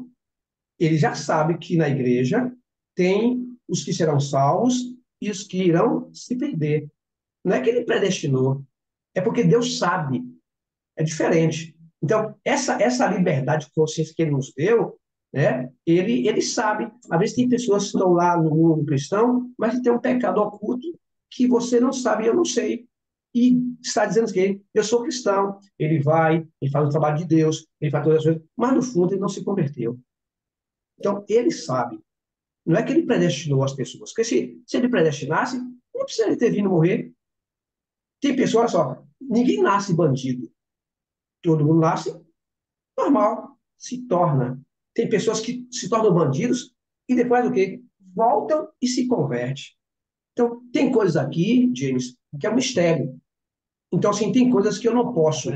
Ele já sabe que na igreja tem os que serão salvos e os que irão se perder. Não é que ele predestinou, é porque Deus sabe, é diferente. Então, essa liberdade de consciência que ele nos deu, né, ele sabe. Às vezes tem pessoas que estão lá no mundo cristão, mas que tem um pecado oculto que você não sabe e eu não sei. E está dizendo que eu sou cristão, ele vai, ele faz o trabalho de Deus, ele faz todas as coisas, mas no fundo ele não se converteu. Então, ele sabe. Não é que ele predestinou as pessoas. Porque se ele predestinasse, não precisaria ter vindo morrer. Tem pessoas, só, ninguém nasce bandido. Todo mundo nasce normal, se torna. Tem pessoas que se tornam bandidos e depois do quê? Voltam e se convertem. Então, tem coisas aqui, James, que é um mistério. Então, assim, tem coisas que eu não posso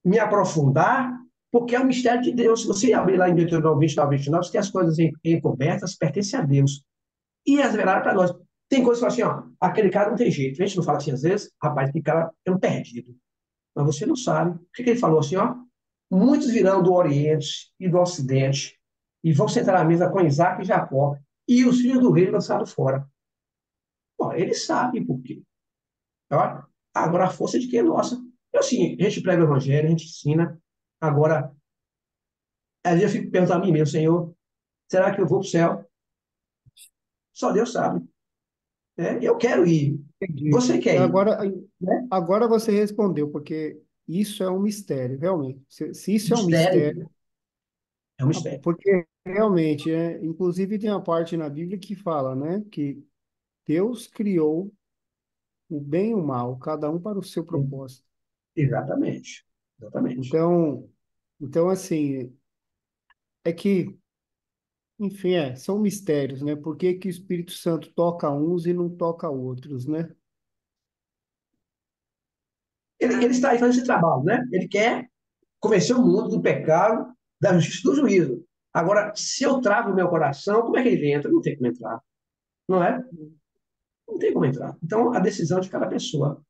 me aprofundar, porque é um mistério de Deus. Se você abrir lá em Deuteronômio 29, 29, que as coisas encobertas pertencem a Deus. E as velaram para nós. Tem coisas que falam assim, ó, aquele cara não tem jeito. A gente não fala assim às vezes, rapaz, aquele cara é um perdido. Mas você não sabe. O que que ele falou assim, ó? Muitos virão do Oriente e do Ocidente e vão sentar à mesa com Isaac e Jacó e os filhos do rei lançados fora. Bom, ele sabe por quê. Ó, agora a força de quem é nossa. Eu, assim, a gente prega o evangelho, a gente ensina. Agora, às vezes eu fico perguntando a mim mesmo, Senhor, será que eu vou para o céu? Só Deus sabe. Né? Eu quero ir. Entendi. Você quer ir, Agora, né? agora você respondeu, porque isso é um mistério, realmente. Se isso é um Mistério. mistério, É um mistério. porque realmente, inclusive tem uma parte na Bíblia que fala, né, que Deus criou o bem e o mal, cada um para o seu propósito. Exatamente. Exatamente. Então, então assim, é que, enfim, são mistérios, né? Por que que o Espírito Santo toca uns e não toca outros, né? Ele está aí fazendo esse trabalho, né? Ele quer convencer o mundo do pecado, da justiça e do juízo. Agora, se eu travo o meu coração, como é que ele entra? Não tem como entrar. Não é? Não tem como entrar. Então, a decisão de cada pessoa.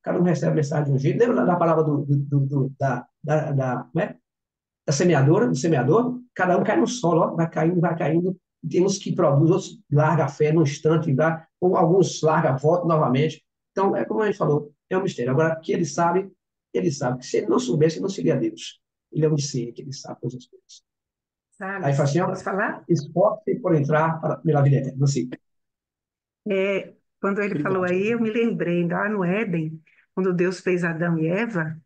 Cada um recebe a mensagem de um jeito. Lembra da palavra né? da semeadora, do semeador, cada um cai no solo, ó, vai caindo. Tem uns que produzem, outros larga a fé num instante, ou alguns larga a volta novamente. Então, é como a gente falou, é um mistério. Agora, que ele sabe que se ele não soubesse, ele não seria Deus. Ele é onisciente, ele sabe todas as coisas. Aí fala Salles, assim, ó, posso falar? esforce por entrar pela vida eterna. Não sei. Quando ele falou Obrigado. aí, eu me lembrei lá no Éden, quando Deus fez Adão e Eva,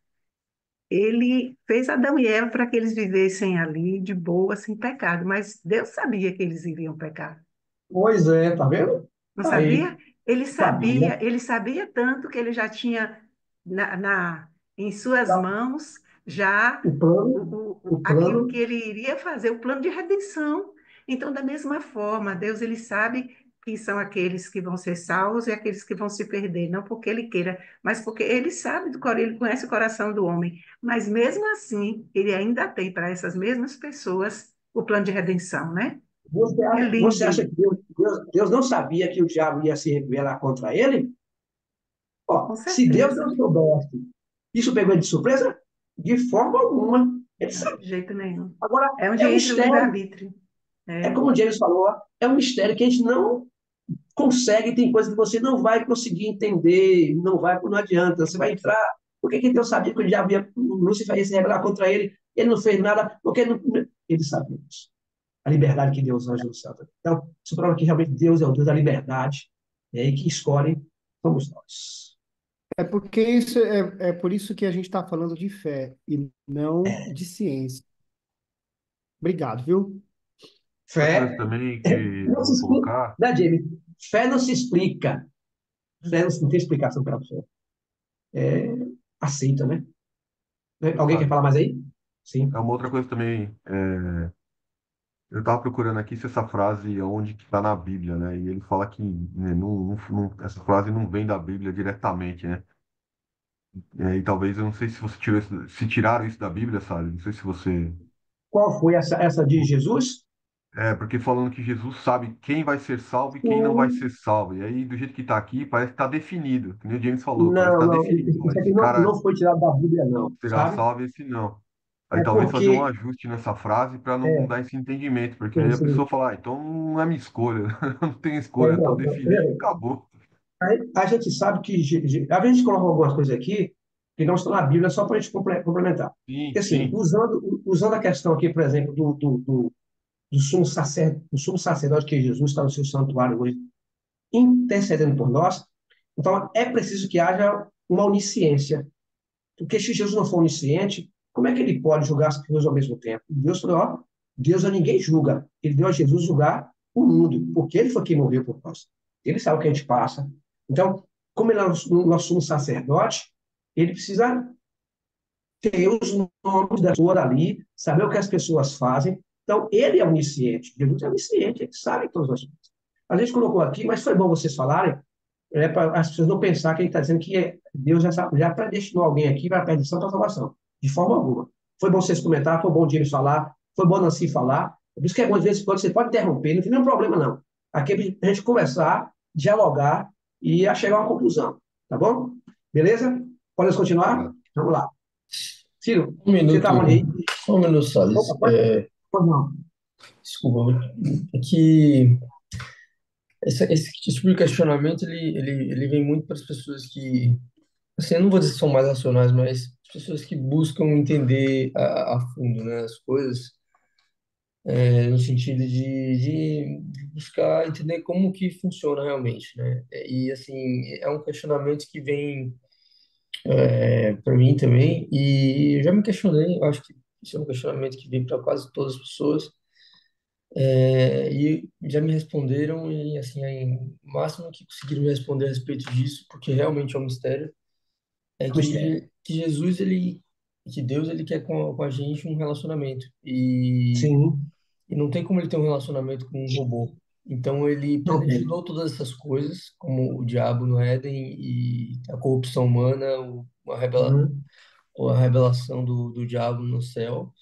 ele fez Adão e Eva para que eles vivessem ali de boa, sem pecado, mas Deus sabia que eles iriam pecar. Pois é, tá vendo? Não Tá aí, sabia? sabia. Ele sabia tanto que ele já tinha em suas Tá. mãos já O plano, o aquilo plano, que ele iria fazer, o plano de redenção. Então, da mesma forma, Deus ele sabe que são aqueles que vão ser salvos e aqueles que vão se perder, não porque ele queira, mas porque ele sabe ele conhece o coração do homem. Mas mesmo assim, ele ainda tem para essas mesmas pessoas o plano de redenção, né? É você lindo acha isso, que Deus não sabia que o diabo ia se rebelar contra ele? com Ó, se Deus certeza. não soubesse, isso pegou ele de surpresa? De forma alguma. Ele Não, sabe. de jeito nenhum. Agora, É onde é um entra o mistério. livre-arbítrio. É É, como o James falou, ó, é um mistério que a gente não consegue, tem coisas que você não vai conseguir entender, não adianta, você vai entrar. Por que Deus sabia que o diabo ia, Lúcifer ia se rebelar contra ele? Ele não fez nada, porque ele sabia disso. A liberdade que Deus age no céu. Então, isso prova que realmente Deus é o Deus da liberdade, né, e que escolhe somos nós. É porque é por isso que a gente está falando de fé e não de ciência. Obrigado, viu? Outra coisa Fé também que não eu se vou explica, colocar, né, Jamie? Fé não se explica. Fé não tem explicação para a fé. É, aceita, né? Alguém quer sabe? falar mais aí? Sim. É uma outra coisa também. Eu estava procurando aqui se essa frase é onde que está na Bíblia, né? E ele fala que né, essa frase não vem da Bíblia diretamente, né? E talvez, eu não sei se você tirou se tiraram isso da Bíblia, sabe? Não sei se você. Qual foi essa de Jesus? É, porque falando que Jesus sabe quem vai ser salvo e quem não vai ser Hum, salvo. E aí, do jeito que está aqui, parece que está definido. Que nem o James falou, parece que Não, está não. definido. Ó, Isso aqui esse não, cara não foi tirado da Bíblia, não, será sabe? salvo, esse não. Aí É talvez fazer um porque, ajuste nessa frase para não é, dar esse entendimento, porque aí a pessoa assim, fala, então não é minha escolha, não tem escolha, está não, não, definido, acabou. a gente sabe que a gente coloca algumas coisas aqui que não estão na Bíblia só para a gente complementar. Sim, Porque, assim, sim. usando a questão aqui, por exemplo, do sumo sacerdote que Jesus está no seu santuário hoje, intercedendo por nós, então é preciso que haja uma onisciência. Porque se Jesus não for onisciente, como é que ele pode julgar as pessoas ao mesmo tempo? Deus falou, ó, Deus a ninguém julga. Ele deu a Jesus julgar o mundo, porque ele foi quem morreu por nós. Ele sabe o que a gente passa. Então, como ele é nosso sumo sacerdote, ele precisa ter os nomes da pessoa ali, saber o que as pessoas fazem. Então, ele é onisciente. Jesus é onisciente, ele sabe todas as coisas. A gente colocou aqui, mas foi bom vocês falarem, para as pessoas não pensar que ele está dizendo que Deus já predestinou alguém aqui para a perdição para a salvação. De forma alguma. Foi bom vocês comentar, foi bom o James falar, foi bom Nancy falar. Por isso que é bom, às vezes, quando você pode interromper, não tem nenhum problema, não. Aqui a gente conversar, dialogar e a chegar a uma conclusão. Tá bom? Beleza? Podemos continuar? Obrigado. Vamos lá. Ciro, Um você está onde minuto, aí? só um minuto, Opa, Salles. pode não. Desculpa, é que esse tipo de questionamento ele vem muito para as pessoas que, assim, eu não vou dizer que são mais racionais, mas as pessoas que buscam entender a fundo, né, as coisas, no sentido de buscar entender como que funciona realmente, né? E, assim, é um questionamento que vem para mim também, e eu já me questionei, eu acho que isso é um questionamento que vem para quase todas as pessoas. E já me responderam e assim, aí, o máximo que conseguiram me responder a respeito disso, porque realmente é um mistério, é Mistério. que Jesus, que Deus, ele quer com a gente um relacionamento. E não tem como ele ter um relacionamento com um robô. Então ele Não tem. predestinou todas essas coisas, como o diabo no Éden e a corrupção humana, Uhum. a revelação do diabo no céu,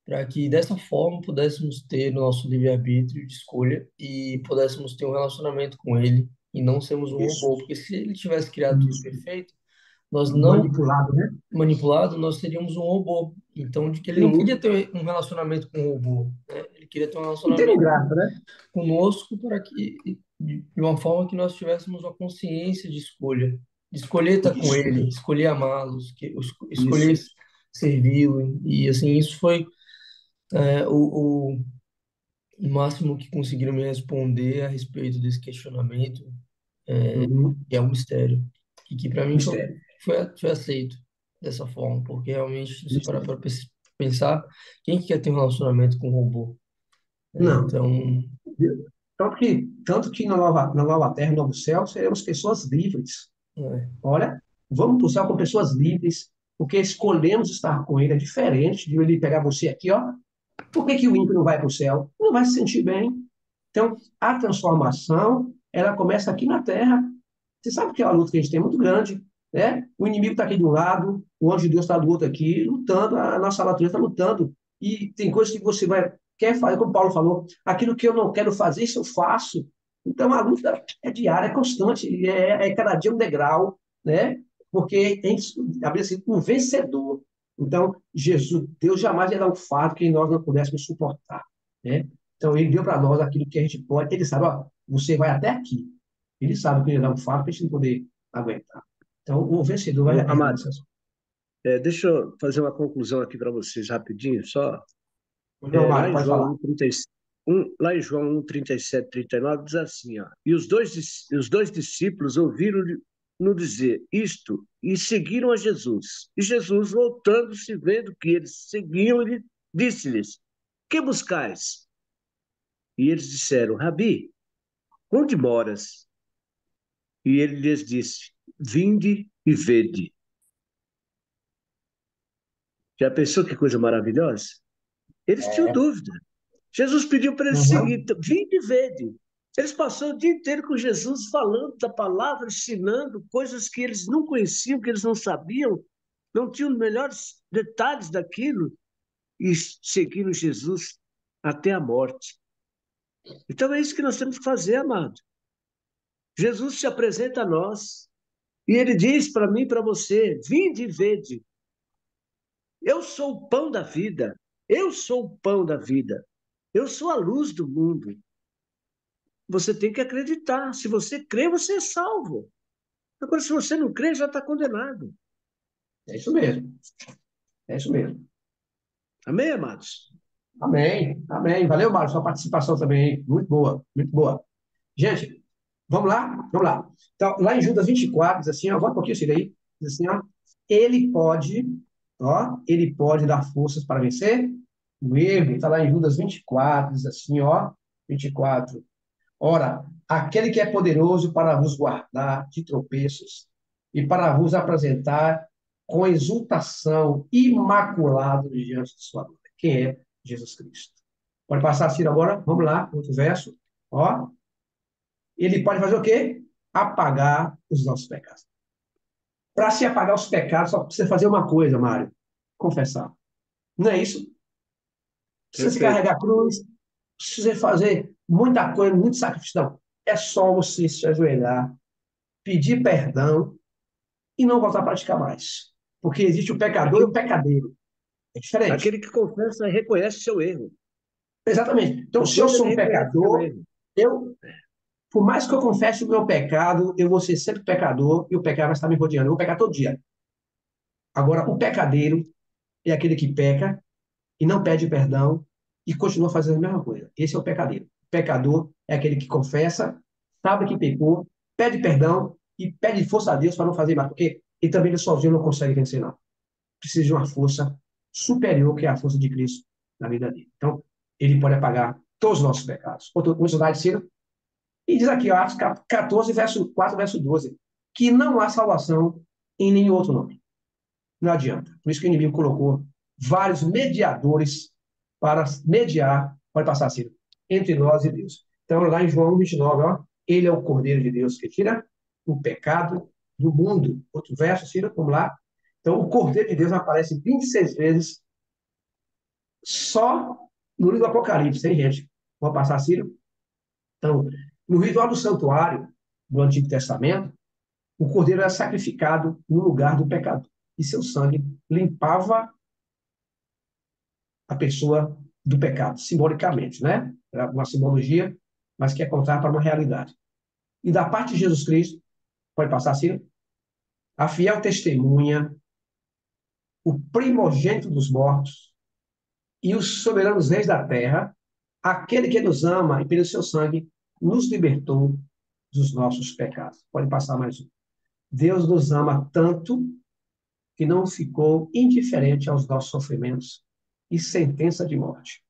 para que dessa forma pudéssemos ter o nosso livre-arbítrio de escolha e pudéssemos ter um relacionamento com ele e não sermos um Isso. robô, porque se ele tivesse criado tudo Isso. perfeito, nós não manipulado, né? manipulado, nós seríamos um robô. Então, de que ele não queria Sim, ter um relacionamento com o robô, né? Ele queria ter um não tem relacionamento graça, né? conosco para que, de uma forma que nós tivéssemos uma consciência de escolher estar com Isso, ele, escolher amá-los, isso. escolher servi-lo. E assim, isso foi o máximo que conseguiram me responder a respeito desse questionamento, Uhum. que é um mistério, e que para mim Mistério. foi aceito dessa forma, porque realmente, se você parar Mistério. para pensar, quem que quer ter um relacionamento com um robô? Né? Não. Então, Tanto que na nova terra, no novo céu, seremos pessoas livres. é, Olha, vamos para o céu com pessoas livres, porque escolhemos estar com ele. É diferente de ele pegar você aqui, ó. Por que que o ímpio não vai para o céu? Não vai se sentir bem. Então, a transformação, ela começa aqui na terra. Você sabe que é uma luta que a gente tem muito grande, né? O inimigo está aqui de um lado, o anjo de Deus está do outro aqui, lutando, a nossa natureza está lutando. E tem coisas que você quer fazer, como Paulo falou, aquilo que eu não quero fazer, isso eu faço. Então, a luta é diária, é constante, é cada dia um degrau, né? Porque a gente, abre assim, um vencedor. Então, Jesus, Deus jamais ia dar um fardo que nós não pudéssemos suportar, né? Então, ele deu para nós aquilo que a gente pode. Ele sabe, ó, você vai até aqui. Ele sabe que ele dá um fardo para a gente não poder aguentar. Então, o vencedor vai erguer Amados, essas. deixa eu fazer uma conclusão aqui para vocês rapidinho, só. Não, Lá Mário, em pode João falar. 1, lá em João 1, 37, 39, diz assim, ó, e os dois discípulos ouviram-lhe no dizer isto e seguiram a Jesus. E Jesus, voltando-se, vendo que eles seguiam-lhe, disse-lhes, que buscais? E eles disseram, Rabi, onde moras? E ele lhes disse, vinde e vede. Já pensou que coisa maravilhosa? Eles tinham dúvida. Jesus pediu para eles seguir, Uhum. então, vinde e vede. Eles passaram o dia inteiro com Jesus falando da palavra, ensinando coisas que eles não conheciam, que eles não sabiam, não tinham os melhores detalhes daquilo, e seguiram Jesus até a morte. Então é isso que nós temos que fazer, amado. Jesus se apresenta a nós, e ele diz para mim e para você: vinde e vede. Eu sou o pão da vida. Eu sou o pão da vida. Eu sou a luz do mundo. Você tem que acreditar. Se você crê, você é salvo. Agora, se você não crê, já está condenado. É isso mesmo. É isso mesmo. Amém, amados? Amém. Amém. Valeu, Mário, sua participação também. Muito boa. Muito boa. Gente, vamos lá? Vamos lá. Então, lá em Judas 24, diz assim, ó, volta um pouquinho isso daí. Diz assim, ele pode dar forças para vencer o erro. Está lá em Judas 24, diz assim, ó, 24. Ora, aquele que é poderoso para vos guardar de tropeços e para vos apresentar com exultação imaculado diante de sua glória. Quem é Jesus Cristo? Pode passar, Ciro, agora? Vamos lá, outro verso. Ó, ele pode fazer o quê? Apagar os nossos pecados. Para se apagar os pecados, só precisa fazer uma coisa, Mário: confessar. Não é isso? Precisa se Perfeito. carregar a cruz, precisa fazer muita coisa, muito sacrifício. Não. É só você se ajoelhar, pedir perdão e não voltar a praticar mais. Porque existe o pecador e o Aquele, pecadeiro. É diferente. aquele que confessa e reconhece seu erro. Exatamente. Então, O se eu quando ele sou um reconhece seu pecador, erro. eu, por mais que eu confesse o meu pecado, eu vou ser sempre pecador e o pecado vai estar me rodeando. Eu vou pecar todo dia. Agora, o pecadeiro é aquele que peca e não pede perdão e continua fazendo a mesma coisa. Esse é o pecadeiro. O pecador é aquele que confessa, sabe que pecou, pede perdão e pede força a Deus para não fazer mais, porque ele também sozinho não consegue vencer, não. Precisa de uma força superior, que é a força de Cristo na vida dele. Então, ele pode apagar todos os nossos pecados. Outro slide, Ciro. E diz aqui, ó, Atos 14, verso 4, verso 12, que não há salvação em nenhum outro nome. Não adianta. Por isso que o inimigo colocou vários mediadores para mediar, pode passar, Ciro, entre nós e Deus. Então, lá em João 29, ó, ele é o Cordeiro de Deus que tira o pecado do mundo. Outro verso, Ciro, vamos lá. Então, o Cordeiro de Deus aparece 26 vezes só no livro do Apocalipse, hein, gente? Vamos passar, Ciro? Então, no ritual do santuário do Antigo Testamento, O cordeiro era sacrificado no lugar do pecador. E seu sangue limpava a pessoa do pecado, simbolicamente, né? Era uma simbologia, mas que é contar para uma realidade. E da parte de Jesus Cristo, pode passar assim, a fiel testemunha, o primogênito dos mortos e os soberanos reis da terra, aquele que nos ama e pelo seu sangue nos libertou dos nossos pecados. Pode passar mais um. Deus nos ama tanto que não ficou indiferente aos nossos sofrimentos e sentença de morte.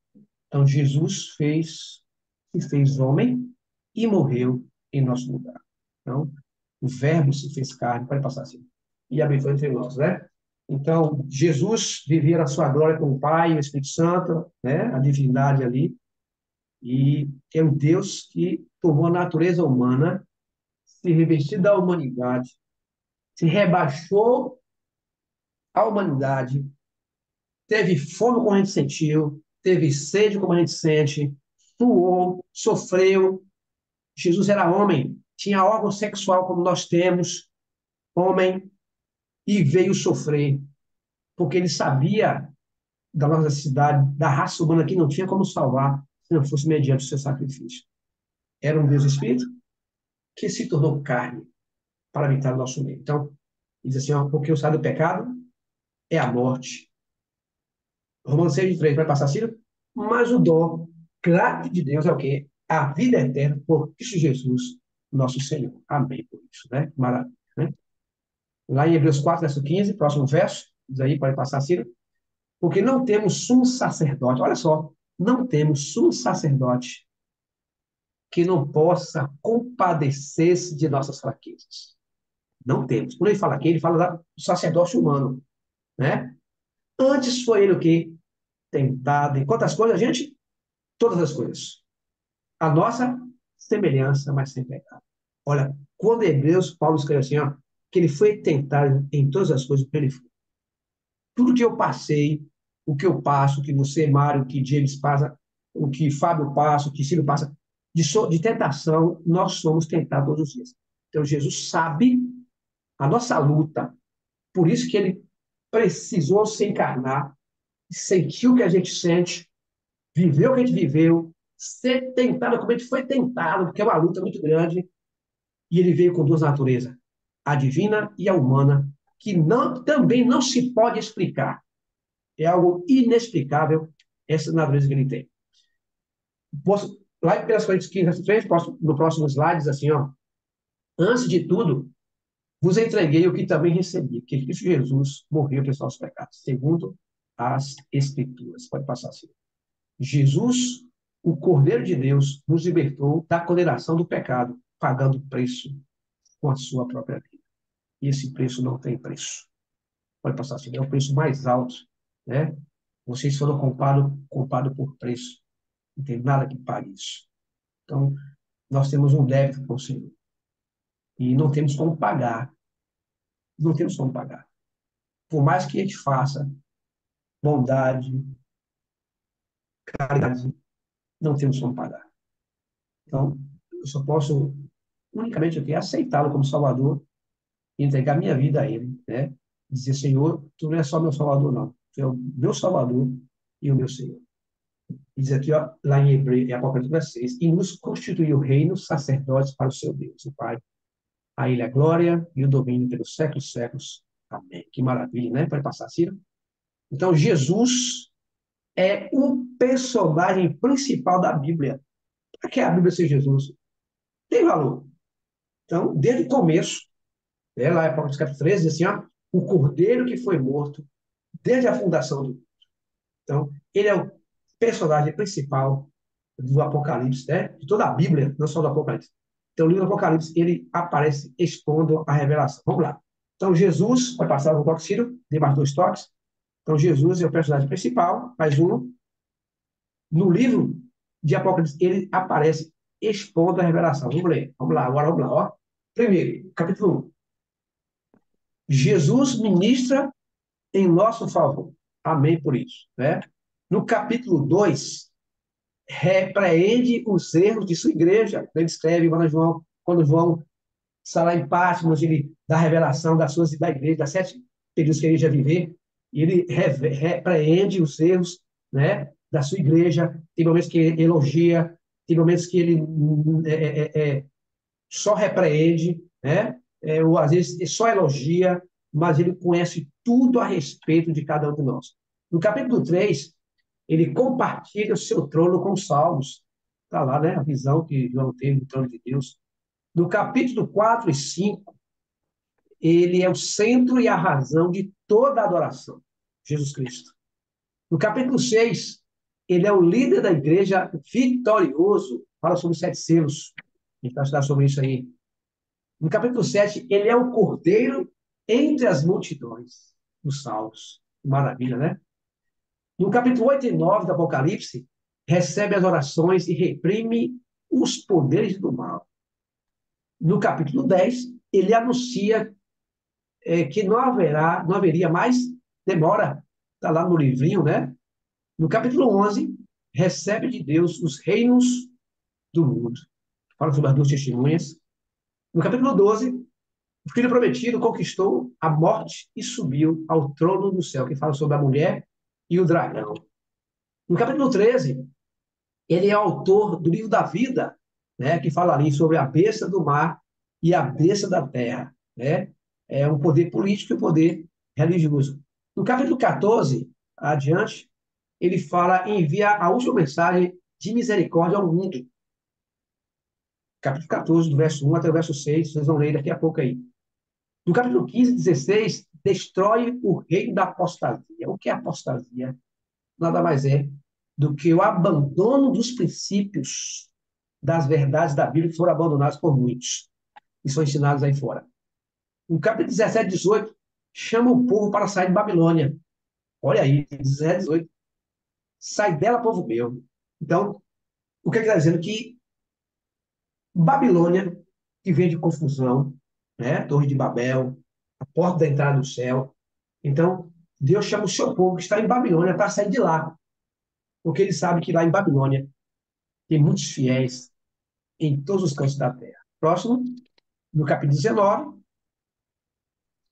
Então, Jesus se fez homem e morreu em nosso lugar. Então, o Verbo se fez carne, pode passar assim, e habitou entre nós, né? Então, Jesus vivia na sua glória com o Pai, o Espírito Santo, né? A divindade ali, e é um Deus que tomou a natureza humana, se revestiu da humanidade, se rebaixou à humanidade, teve fome como a gente sentiu, teve sede como a gente sente, suou, sofreu. Jesus era homem, tinha órgão sexual como nós temos, homem, e veio sofrer, porque ele sabia da nossa necessidade, da raça humana que não tinha como salvar se não fosse mediante o seu sacrifício. Era um Deus Espírito que se tornou carne para habitar no nosso meio. Então, diz assim, ó, porque o salário do pecado é a morte. Romanos 6:3 vai passar assim, mas o dom grato de Deus é o quê? A vida eterna por Cristo Jesus, nosso Senhor. Amém por isso, né? Maravilha, né? Lá em Hebreus 4, verso 15, próximo verso, diz aí, pode passar assim, porque não temos sumo sacerdote, olha só, não temos sumo sacerdote que não possa compadecer-se de nossas fraquezas. Não temos. Quando ele fala aqui, ele fala do sacerdócio humano, né? Antes foi ele o quê? Tentado. Em quantas coisas, gente? Todas as coisas. A nossa semelhança, mas sem pecado. Olha, quando em Hebreus, Paulo escreve assim, ó, que ele foi tentado em todas as coisas, ele foi. Tudo que eu passei, o que eu passo, o que você, Mário, o que James passa, o que Fábio passa, o que Ciro passa, de tentação, nós somos tentados todos os dias. Então, Jesus sabe a nossa luta, por isso que ele precisou se encarnar, sentiu o que a gente sente, viveu o que a gente viveu, ser tentado como a gente foi tentado, porque é uma luta muito grande, e ele veio com duas naturezas, a divina e a humana, que também não se pode explicar. É algo inexplicável essa natureza que ele tem. Lá em 1 Coríntios 15, 3, no próximo slide, diz assim, ó, antes de tudo, vos entreguei o que também recebi, que Cristo Jesus morreu pelos nossos pecados, segundo as Escrituras. Pode passar assim. Jesus, o Cordeiro de Deus, nos libertou da condenação do pecado, pagando o preço com a sua própria vida. E esse preço não tem preço. Pode passar assim, é o preço mais alto, né? Vocês foram comprados por preço. Não tem nada que pague isso. Então, nós temos um débito com o Senhor. E não temos como pagar. Não temos como pagar. Por mais que a gente faça bondade, caridade, não temos como pagar. Então, eu só posso unicamente aqui aceitá-lo como Salvador e entregar minha vida a Ele, né? Dizer, Senhor, Tu não é só meu Salvador, não. Tu é o meu Salvador e o meu Senhor. E diz aqui, ó, lá em Hebreu, em Apocalipse 6, e nos constituiu reino, sacerdotes para o seu Deus, o Pai. A Ele a glória e o domínio pelos séculos dos séculos. Amém. Que maravilha, né? Pode passar, Ciro? Então, Jesus é o personagem principal da Bíblia. Para que a Bíblia seja Jesus? Tem valor. Então, desde o começo, né, lá em Apocalipse capítulo 13, diz assim, ó, o cordeiro que foi morto desde a fundação do mundo. Então, ele é o personagem principal do Apocalipse, né? De toda a Bíblia, não só do Apocalipse. Então, o livro do Apocalipse, ele aparece expondo a revelação. Vamos lá. Então, Jesus, vai passar no toque, Ciro, tem mais dois toques. Então, Jesus é o personagem principal, mais um. No livro de Apocalipse, ele aparece expondo a revelação. Vamos ler. Vamos lá, agora vamos lá. Ó. Primeiro, capítulo 1. Jesus ministra em nosso favor. Amém por isso. Né? No capítulo 2, repreende os erros de sua igreja. Ele escreve quando João está lá em Patmos, ele dá a revelação da igreja, das 7 períodos que a igreja ia viver, e ele repreende os erros, né, da sua igreja. Tem momentos que ele elogia, tem momentos que ele só repreende, né, ou às vezes ele só elogia, mas ele conhece tudo a respeito de cada um de nós. No capítulo 3, ele compartilha o seu trono com os salmos. Está lá, né, a visão que João teve do trono de Deus. No capítulo 4 e 5, ele é o centro e a razão de toda a adoração, Jesus Cristo. No capítulo 6, ele é o líder da igreja vitorioso, fala sobre os 7 selos. A gente vai estudar sobre isso aí. No capítulo 7, ele é o cordeiro entre as multidões dos salmos. Maravilha, né? No capítulo 8 e 9 do Apocalipse, recebe as orações e reprime os poderes do mal. No capítulo 10, ele anuncia que não haveria mais demora. Está lá no livrinho, né? No capítulo 11, recebe de Deus os reinos do mundo. Fala sobre as 2 testemunhas. No capítulo 12, o filho prometido conquistou a morte e subiu ao trono do céu, que fala sobre a mulher e o dragão. No capítulo 13, ele é autor do livro da vida, né, que fala ali sobre a besta do mar e a besta da terra, né? É um poder político e um poder religioso. No capítulo 14, adiante, ele fala em enviar a última mensagem de misericórdia ao mundo. Capítulo 14, do verso 1 até o verso 6, vocês vão ler daqui a pouco aí. No capítulo 15 e 16, destrói o reino da apostasia. O que é apostasia? Nada mais é do que o abandono dos princípios das verdades da Bíblia que foram abandonados por muitos e são ensinados aí fora. No capítulo 17 e 18, chama o povo para sair de Babilônia. Olha aí, 17 e 18. Sai dela, povo meu. Então, o que ele está dizendo? Que Babilônia, que vem de confusão, né? Torre de Babel, a porta da entrada do céu. Então, Deus chama o seu povo que está em Babilônia para sair de lá, porque ele sabe que lá em Babilônia tem muitos fiéis em todos os cantos da terra. Próximo, no capítulo 19,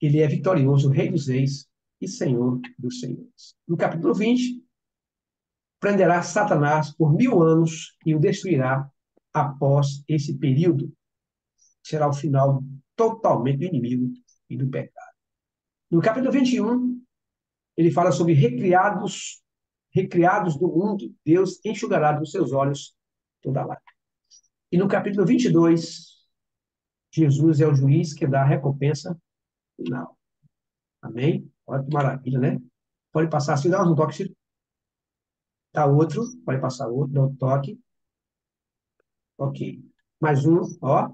ele é vitorioso, Rei dos Reis e Senhor dos Senhores. No capítulo 20, prenderá Satanás por 1000 anos e o destruirá após esse período. Será o final totalmente do inimigo e do pecado. No capítulo 21, ele fala sobre recriados do mundo, Deus enxugará dos seus olhos toda lágrima. E no capítulo 22, Jesus é o juiz que dá a recompensa final. Amém? Olha que maravilha, né? Pode passar assim, dá um toque, Chico. Tá outro, pode passar outro, dá um toque. Ok. Mais um, ó.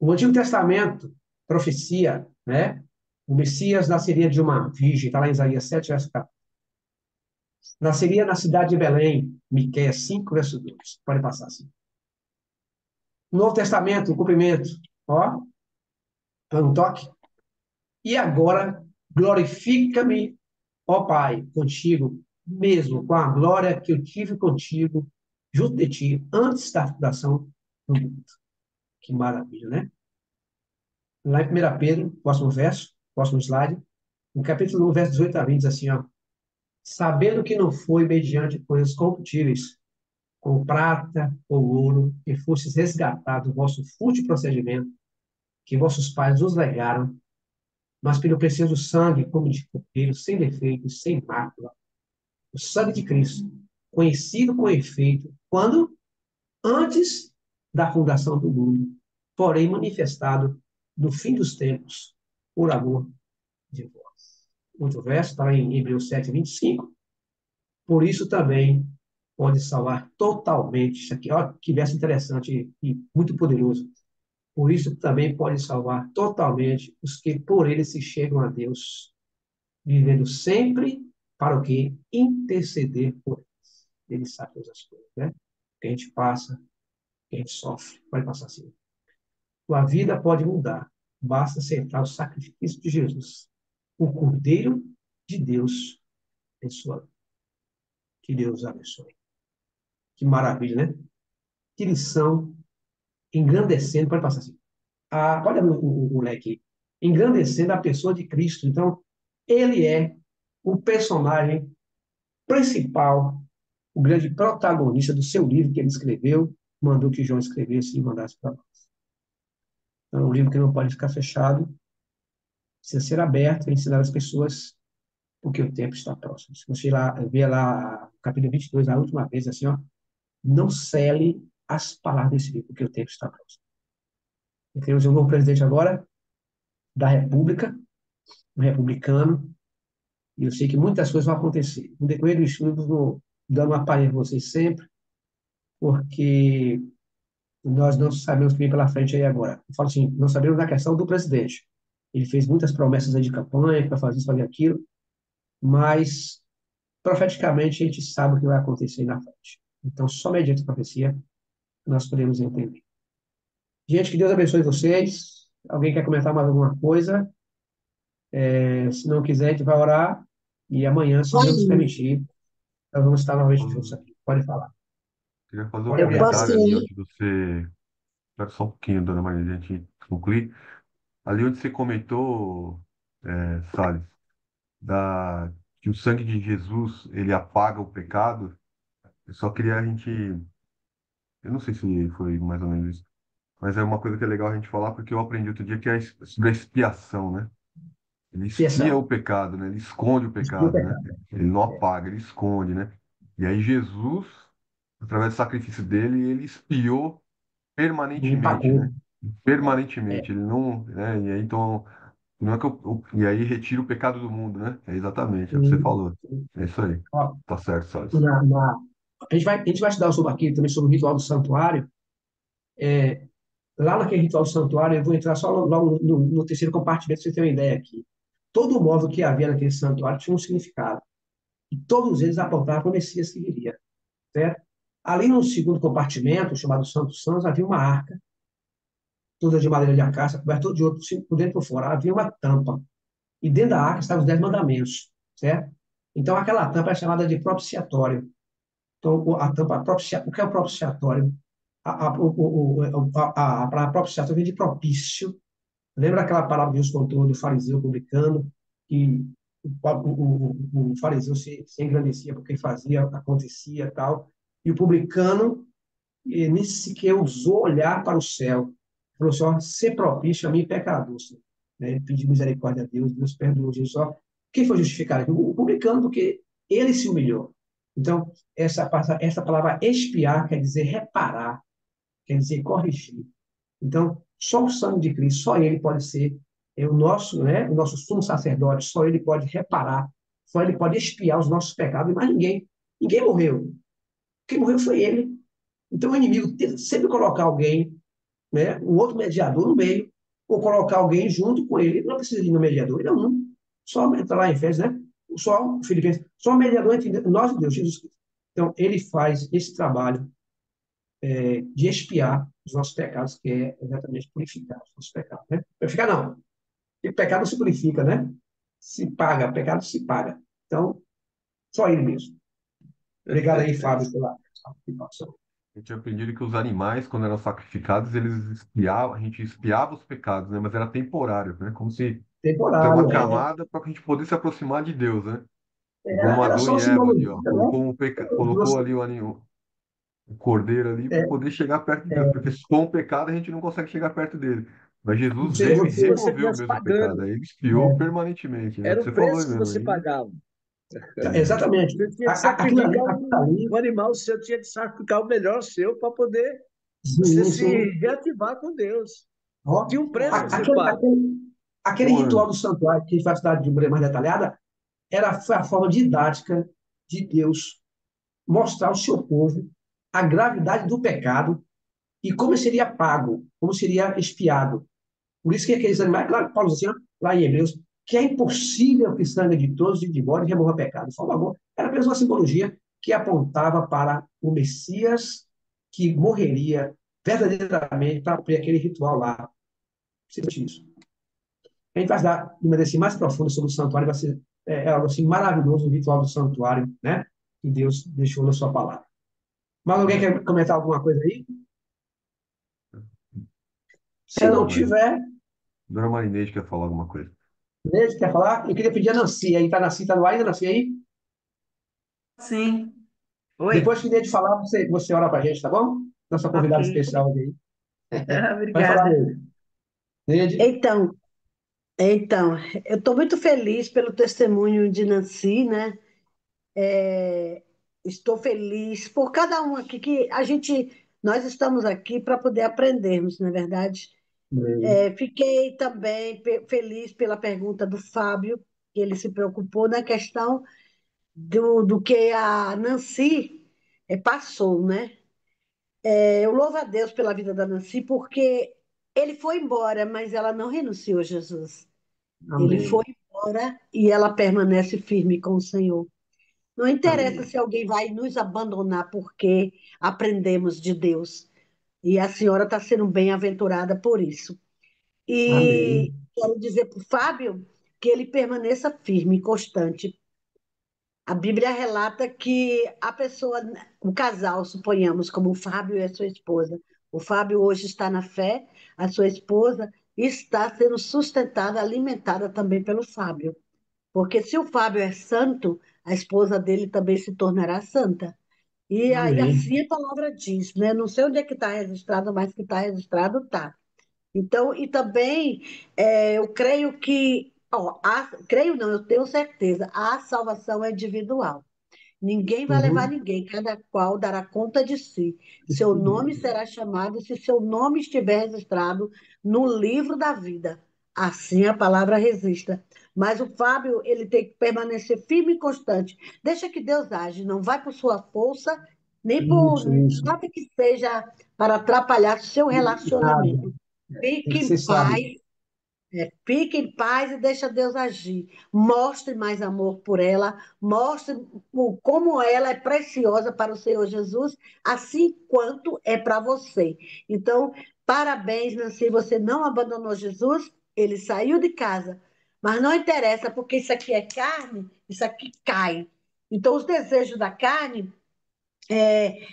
O Antigo Testamento, profecia, né? O Messias nasceria de uma virgem, está lá em Isaías 7, verso 14. Nasceria na cidade de Belém, Miqueias 5, verso 2. Pode passar assim. No Novo Testamento, o cumprimento, ó, dá um toque. E agora, glorifica-me, ó Pai, contigo, mesmo com a glória que eu tive contigo, junto de ti, antes da fundação do mundo. Que maravilha, né? Lá em 1 Pedro, próximo verso, próximo slide, no capítulo 1, verso 18 a 20, diz assim, ó, sabendo que não foi mediante coisas corruptíveis, com prata ou ouro, que fostes resgatados do vosso fútil procedimento, que vossos pais os legaram, mas pelo precioso sangue, como de cordeiro, sem defeito, sem mácula, o sangue de Cristo, conhecido com efeito, quando? Antes da fundação do mundo, porém manifestado no fim dos tempos, por amor de vós. Outro verso, está em Hebreus 7, 25. Por isso também pode salvar totalmente. Isso aqui, olha que verso interessante e muito poderoso. Por isso também pode salvar totalmente os que por ele se chegam a Deus, vivendo sempre para o que? Interceder por eles. Ele sabe todas as coisas, né? Que a gente passa, que a gente sofre. Pode passar assim. Tua vida pode mudar. Basta aceitar o sacrifício de Jesus, o Cordeiro de Deus em sua vida. Que Deus abençoe. Que maravilha, né? Que lição engrandecendo. Pode passar assim. olha o leque, engrandecendo a pessoa de Cristo. Então, ele é o personagem principal, o grande protagonista do seu livro que ele escreveu, mandou que João escrevesse e mandasse para nós. Então, é um livro que não pode ficar fechado, precisa ser aberto e ensinar as pessoas, porque o tempo está próximo. Se você ver lá, capítulo 22, a última vez, assim, ó, não cele as palavras desse livro, porque o tempo está próximo. E temos um novo presidente agora da República, um republicano, e eu sei que muitas coisas vão acontecer. No decorrer do estudo, vou dando uma palhinha para vocês sempre, porque nós não sabemos o que vem pela frente aí agora. Eu falo assim, não sabemos da questão do presidente. Ele fez muitas promessas aí de campanha para fazer isso, fazer aquilo, mas profeticamente a gente sabe o que vai acontecer na frente. Então, só mediante a profecia nós podemos entender. Gente, que Deus abençoe vocês. Alguém quer comentar mais alguma coisa? Se não quiser, a gente vai orar e amanhã, se Deus nos permitir, nós vamos estar novamente juntos aqui. Pode falar. Queria fazer um Pode abrir a comentário câmera. ali onde você. Espera só um pouquinho, dona Maria, a gente concluir. Ali onde você comentou, Salles, que o sangue de Jesus ele apaga o pecado, eu só queria a gente. Eu não sei se foi mais ou menos isso, mas é uma coisa que é legal a gente falar, porque eu aprendi outro dia que é sobre a expiação, né? Ele expia o Expiação. pecado, né? Ele esconde o Expia o pecado, né? pecado. Ele não apaga, ele esconde, né? E aí Jesus, através do sacrifício dele, ele expiou Ele permanentemente, pagou. né? É. Permanentemente. Ele não, né? E aí, então, não é que e aí retira o pecado do mundo, né? É exatamente, é o que você Sim, falou. sim. É isso aí. Ó, Tá certo, Salles. a gente vai estudar sobre aqui também sobre o ritual do santuário. Lá naquele ritual do santuário, eu vou entrar só logo no terceiro compartimento, para você ter uma ideia aqui. Todo o móvel que havia naquele santuário tinha um significado. E todos eles apontavam para o Messias que viria. Certo? Ali no segundo compartimento, chamado Santo Santos, havia uma arca, toda de madeira de acácia, coberta de ouro, por dentro e por fora. Havia uma tampa. E dentro da arca estavam os 10 mandamentos. Certo? Então, aquela tampa é chamada de propiciatório. Então, a tampa o que é o propiciatório? A palavra propiciatório vem de propício. Lembra aquela palavra que Deus contou do fariseu publicano, que o fariseu se engrandecia porque fazia, acontecia tal, e o publicano nem sequer ousou olhar para o céu. Falou só, ser propício a mim, pecador. Né? Ele pediu misericórdia a Deus, Deus perdoou Jesus. Só. Quem foi justificado? O publicano, porque ele se humilhou. Então, essa palavra expiar quer dizer reparar, quer dizer corrigir. Então, só o sangue de Cristo, só ele pode ser o nosso sumo sacerdote, só ele pode reparar, só ele pode expiar os nossos pecados, e mais ninguém. Ninguém morreu. Quem morreu foi ele. Então, o inimigo tenta sempre colocar alguém, né, um outro mediador no meio, ou colocar alguém junto com ele. Ele não precisa de um mediador, ele é um. Só entra lá em Efésios, né? Só o Filipenses, só o mediador entre nós e Deus, Jesus Cristo. Então, ele faz esse trabalho de expiar os nossos pecados, que é exatamente purificar os nossos pecados. Né? Purificar não, porque pecado se purifica, né? Se paga, pecado se paga. Então, só ele mesmo. Obrigado aí, Fábio, pela participação. A gente tinha aprendido que os animais, quando eram sacrificados, eles espiavam, a gente espiava os pecados, né? Mas era temporário, né? Como se ter uma Temporário, camada para que a gente pudesse se aproximar de Deus, né? Como era Adão só e Eva ali, simbologia, ó. né? Colocou ali o cordeiro ali para É, poder chegar perto de Deus, é, porque com o pecado a gente não consegue chegar perto dele. Mas Jesus você, veio e Como se você, você removeu estivesse mesmo o pecado, pagando. aí ele expiou é, permanentemente, né? O Era que o você falou aí preço que mesmo, você aí, pagava. exatamente. Você tinha que Aquilo ali, sacrificar aquilo um ali, animal seu, tinha que sacrificar o melhor seu para poder você sim, se sim. reativar com Deus. Ó, Tinha um preço a ser aquele, pago. aquele, aquele ô, ritual Ana, do santuário, que a gente vai estudar de maneira mais detalhada, foi a forma didática de Deus mostrar ao seu povo a gravidade do pecado e como seria pago, como seria expiado. Por isso que aqueles animais, claro, Paulo diz assim, ó, lá em Hebreus, que é impossível que sangue de todos e de bode remova pecado. Por favor, era apenas uma simbologia que apontava para o Messias que morreria verdadeiramente para cumprir aquele ritual lá. Simplesmente isso. A gente vai dar uma assim, mais profunda sobre o santuário, vai ser algo assim maravilhoso, o ritual do santuário, né? Que Deus deixou na sua palavra. Mas alguém quer comentar alguma coisa aí? Se não tiver, Dona Marineide quer falar alguma coisa. Neide, quer falar? Eu queria pedir a Nancy. Aí tá Nancy, tá no ar ainda, Nancy aí? Sim. Oi. Depois que Neide falar, você ora pra gente, tá bom? Nossa convidada Ok. especial aí. Vai falar, Obrigada. Neide. Neide? Então, então, eu estou muito feliz pelo testemunho de Nancy, né? É, estou feliz por cada um aqui que nós estamos aqui para poder aprendermos, não é verdade? Amém. Fiquei também feliz pela pergunta do Fábio, que ele se preocupou na questão do que a Nancy passou, né? Eu louvo a Deus pela vida da Nancy, porque ele foi embora, mas ela não renunciou a Jesus. Ele foi Amém. embora e ela permanece firme com o Senhor. Não interessa Amém. se alguém vai nos abandonar porque aprendemos de Deus. E a senhora está sendo bem-aventurada por isso. E Amém. quero dizer para o Fábio que ele permaneça firme e constante. A Bíblia relata que a pessoa, o casal, suponhamos, como o Fábio e a sua esposa. O Fábio hoje está na fé, a sua esposa está sendo sustentada, alimentada também pelo Fábio. Porque se o Fábio é santo, a esposa dele também se tornará santa. E aí Amém. assim a palavra diz, né? Não sei onde é que está registrado, mas que está registrado, está. Então, e também eu creio que, ó, creio não, eu tenho certeza, a salvação é individual. Ninguém vai levar Uhum. ninguém, cada qual dará conta de si. Seu nome será chamado se seu nome estiver registrado no livro da vida. Assim a palavra resista. Mas o Fábio, ele tem que permanecer firme e constante. Deixa que Deus age, não vai por sua força, nem por Isso. nada que seja para atrapalhar seu Nada. relacionamento. Tem Fique que em ser sábio. paz, fique em paz e deixa Deus agir. Mostre mais amor por ela, mostre como ela é preciosa para o Senhor Jesus, assim quanto é para você. Então, parabéns, Nancy, você não abandonou Jesus, ele saiu de casa. Mas não interessa, porque isso aqui é carne, isso aqui cai. Então, os desejos da carne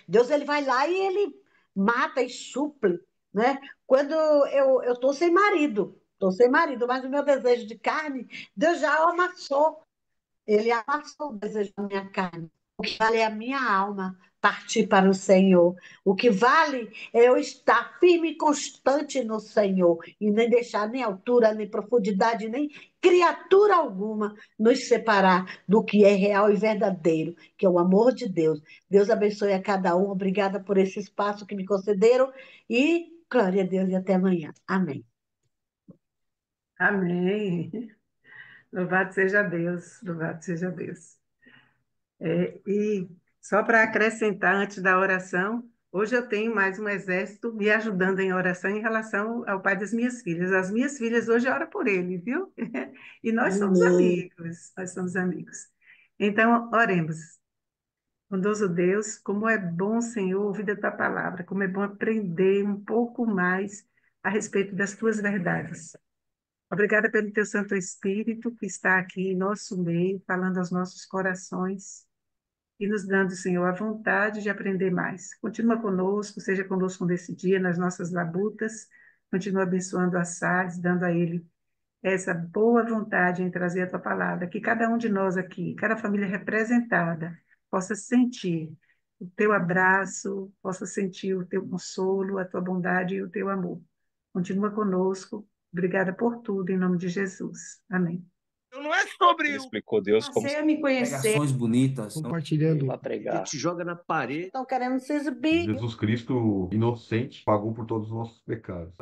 Deus ele vai lá e ele mata e suple, né? Quando eu estou sem marido, mas o meu desejo de carne, Deus já amassou, ele amassou o desejo da minha carne. O que vale é a minha alma partir para o Senhor. O que vale é eu estar firme e constante no Senhor e nem deixar nem altura, nem profundidade, nem criatura alguma nos separar do que é real e verdadeiro, que é o amor de Deus. Deus abençoe a cada um. Obrigada por esse espaço que me concederam e glória a Deus e até amanhã. Amém. Amém. Louvado seja Deus, louvado seja Deus. E só para acrescentar antes da oração, hoje eu tenho mais um exército me ajudando em oração em relação ao pai das minhas filhas. As minhas filhas hoje oram por ele, viu? E nós somos Amém. amigos, nós somos amigos. Então, oremos. Bondoso Deus, como é bom, Senhor, ouvir a tua palavra, como é bom aprender um pouco mais a respeito das tuas verdades. Obrigada pelo teu Santo Espírito que está aqui em nosso meio, falando aos nossos corações e nos dando, Senhor, a vontade de aprender mais. Continua conosco, seja conosco nesse dia, nas nossas labutas, continua abençoando a Salles, dando a ele essa boa vontade em trazer a tua palavra, que cada um de nós aqui, cada família representada, possa sentir o teu abraço, possa sentir o teu consolo, a tua bondade e o teu amor. Continua conosco. Obrigada por tudo, em nome de Jesus. Amém. Não é sobre Ele explicou Deus como Passei a me conhecer. Pregações bonitas. Compartilhando. para Ele pregar. te joga na parede. Estão querendo se exibir. Jesus Cristo, inocente, pagou por todos os nossos pecados.